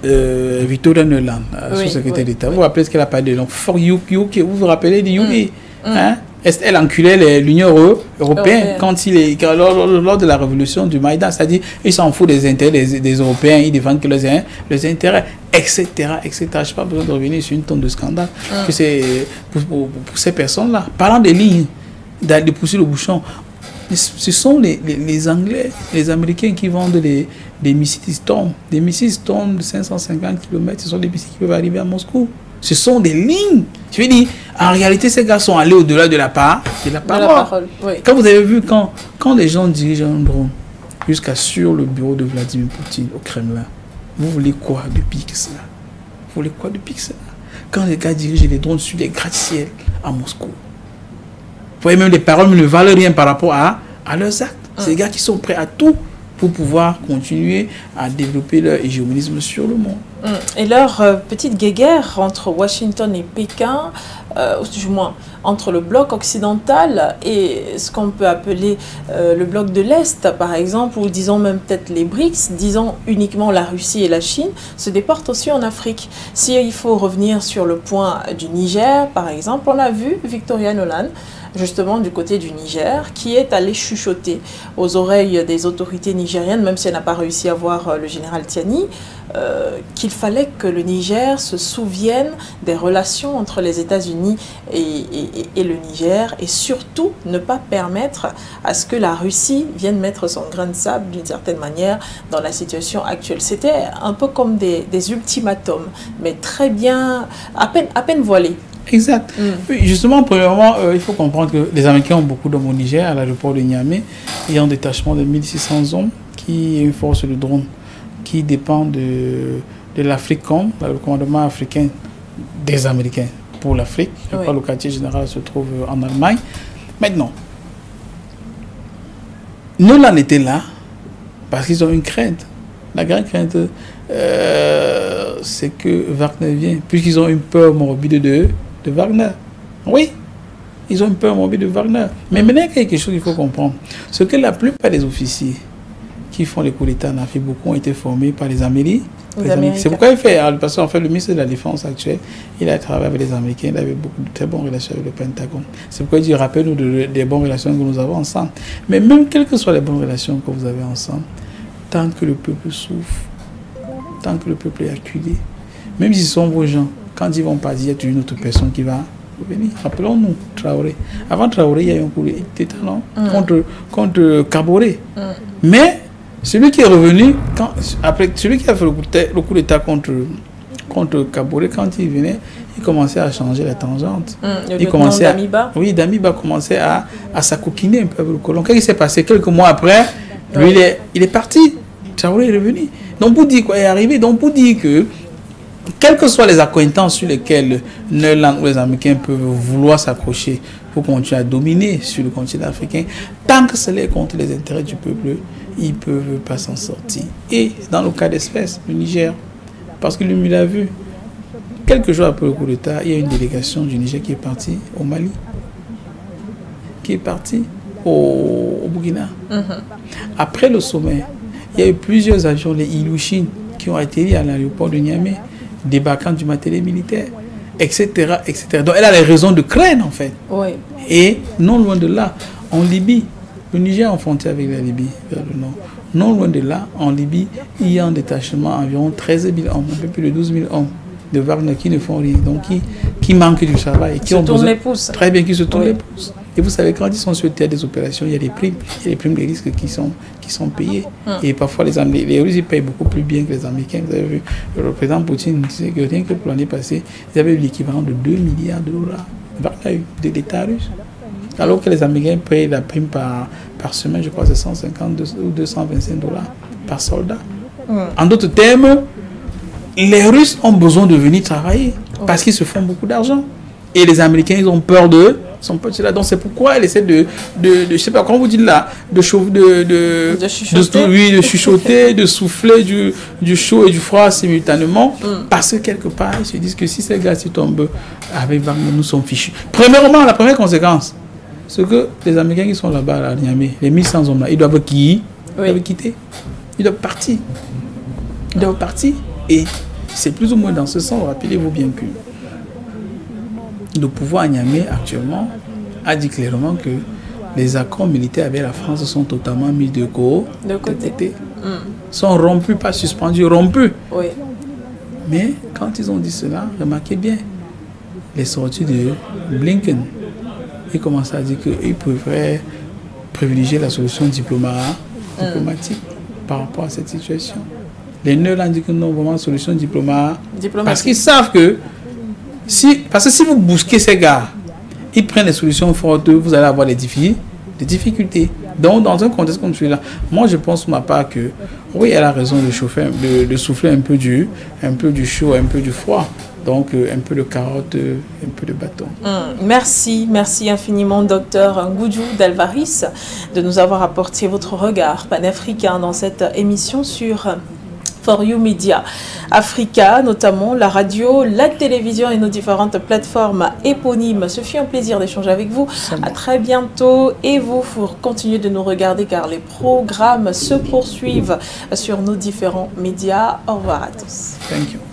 Victoria Nuland, sous-secrétaire d'État. Vous vous rappelez ce qu'elle a parlé de For UK. Vous vous rappelez de UK? Hein? Elle enculait l'Union européenne lors de la révolution du Maïdan. C'est-à-dire qu'ils s'en foutent des intérêts des Européens, ils défendent que leurs intérêts, etc. Je n'ai pas besoin de revenir sur une tonne de scandale. Que c'est pour ces personnes-là. Parlant des lignes, de pousser le bouchon, ce sont les Anglais, les Américains qui vendent des missiles Storm. Des missiles Storm de 550 km, ce sont des missiles qui peuvent arriver à Moscou. Ce sont des lignes. Je veux dire, en réalité, ces gars sont allés au-delà de la parole. Oui. Quand vous avez vu, quand les gens dirigent un drone jusqu'à sur le bureau de Vladimir Poutine au Kremlin, vous voulez quoi de pire que cela? Vous voulez quoi de pire que cela? Quand les gars dirigent les drones sur des gratte-ciel à Moscou, vous voyez, même les paroles ne valent rien par rapport à leurs actes. C'est des gars qui sont prêts à tout pour pouvoir continuer à développer leur hégémonisme sur le monde. Et leur petite guéguerre entre Washington et Pékin, du moins entre le bloc occidental et ce qu'on peut appeler le bloc de l'Est, par exemple, ou disons même peut-être les BRICS, disons uniquement la Russie et la Chine, se déportent aussi en Afrique. Si il faut revenir sur le point du Niger, par exemple, on a vu Victoria Nuland, justement du côté du Niger, qui est allée chuchoter aux oreilles des autorités nigériennes, même si elle n'a pas réussi à voir le général Tiani, qu'il fallait que le Niger se souvienne des relations entre les États-Unis et le Niger, et surtout ne pas permettre à ce que la Russie vienne mettre son grain de sable d'une certaine manière dans la situation actuelle. C'était un peu comme des ultimatums, mais très bien, à peine voilés. Exact. Oui, justement, premièrement, il faut comprendre que les Américains ont beaucoup d'hommes au Niger, à l'aéroport de Niamey. Il y a un détachement de 1600 hommes qui est une force de drone qui dépend de l'Africom, le commandement africain des Américains pour l'Afrique. Je crois que le quartier général se trouve en Allemagne. Maintenant, nous l'en était là parce qu'ils ont une crainte. La grande crainte, c'est que Wagner vienne, puisqu'ils ont une peur morbide de Wagner. Oui, ils ont une peur morbide de Wagner. Mais maintenant, il y a quelque chose qu'il faut comprendre. C'est que la plupart des officiers qui font les coups d'État en Afrique, beaucoup ont été formés par les Américains C'est pourquoi il fait, parce qu'en fait, le ministre de la Défense actuel, il a travaillé avec les Américains, il avait beaucoup de très bonnes relations avec le Pentagone. C'est pourquoi il dit, rappelle-nous des bonnes relations que nous avons ensemble. Mais même quelles que soient les bonnes relations que vous avez ensemble, tant que le peuple souffre, tant que le peuple est acculé, même si ce sont vos gens, quand ils vont partir, il y a toujours une autre personne qui va venir. Rappelons-nous, Traoré. Avant Traoré, il y a eu un coup d'État, non? Contre Kaboré. Mais celui qui est revenu, après celui qui a fait le coup d'État contre Kaboré, quand il venait, il commençait à changer la tangente. Il commençait Damiba. Oui, Damiba commençait à s'acoquiner un peu avec le colon. Qu'est-ce qui s'est passé? Quelques mois après, lui, il est parti. Traoré est revenu. Donc, pour dire quoi est arrivé, donc pour dire que, quelles que soient les accointances sur lesquelles Neuland ou les Américains peuvent vouloir s'accrocher pour continuer à dominer sur le continent africain, tant que c'est contre les intérêts du peuple, ils ne peuvent pas s'en sortir. Et dans le cas d'espèce, le Niger, parce que lui l'a vu, quelques jours après le coup d'État, il y a une délégation du Niger qui est partie au Mali, qui est partie au Burkina. Après le sommet, il y a eu plusieurs avions, les Ilyushin, qui ont atterri à l'aéroport de Niamey, débarquant du matériel militaire, etc., etc. Donc elle a les raisons de craindre, en fait. Oui. Et non loin de là, en Libye, le Niger est en frontière avec la Libye, vers le nord. Non loin de là, en Libye, il y a un détachement environ 13 000 hommes, un peu plus de 12 000 hommes de Wagner qui ne font rien, donc qui manquent du travail. Qui se tournent les pouces. Très bien, qui se tournent les pouces. Et vous savez, quand ils sont sur le théâtre des opérations, il y a des primes. Il y a des primes des risques qui sont payés. Et parfois, les Russes, ils payent beaucoup plus bien que les Américains. Vous avez vu, le président Poutine disait que rien que pour l'année passée, ils avaient eu l'équivalent de 2 milliards de dollars de l'État russe. Alors que les Américains payent la prime par semaine, je crois, c'est 150 ou 225 dollars par soldat. En d'autres termes, les Russes ont besoin de venir travailler parce qu'ils se font beaucoup d'argent. Et les Américains, ils ont peur d'eux. Donc c'est pourquoi elle essaie je sais pas, comment vous dites là, de chuchoter, de souffler du chaud et du froid simultanément. Parce que quelque part, ils se disent que si ces gars-ci tombent avec Wagner, nous sommes fichus. Premièrement, la première conséquence, c'est que les Américains qui sont là-bas à Niamey, les 1100 hommes là, ils doivent quitter. Ils doivent partir. Et c'est plus ou moins dans ce sens, rappelez-vous bien que le pouvoir à Niamey actuellement a dit clairement que les accords militaires avec la France sont totalement mis de côté. Sont rompus, pas suspendus, rompus. Oui. Mais quand ils ont dit cela, remarquez bien, les sorties de Blinken, ils commencent à dire qu'ils préfèrent privilégier la solution diplomatique par rapport à cette situation. Les Neuland disent que non, vraiment, solution diplomatique. Parce qu'ils savent que parce que si vous bousquez ces gars, ils prennent des solutions fortes, vous allez avoir des difficultés. Donc, dans un contexte comme celui-là, moi, je pense, pour ma part, que oui, elle a raison de souffler un peu du chaud, un peu du froid. Donc, un peu de carotte, un peu de bâton. Merci infiniment, docteur Ngudjou d'Alvaris, de nous avoir apporté votre regard panafricain dans cette émission sur For You Media Africa, notamment la radio, la télévision et nos différentes plateformes éponymes. Ce fut un plaisir d'échanger avec vous. À très bientôt et vous continuez de nous regarder car les programmes se poursuivent sur nos différents médias. Au revoir à tous. Thank you.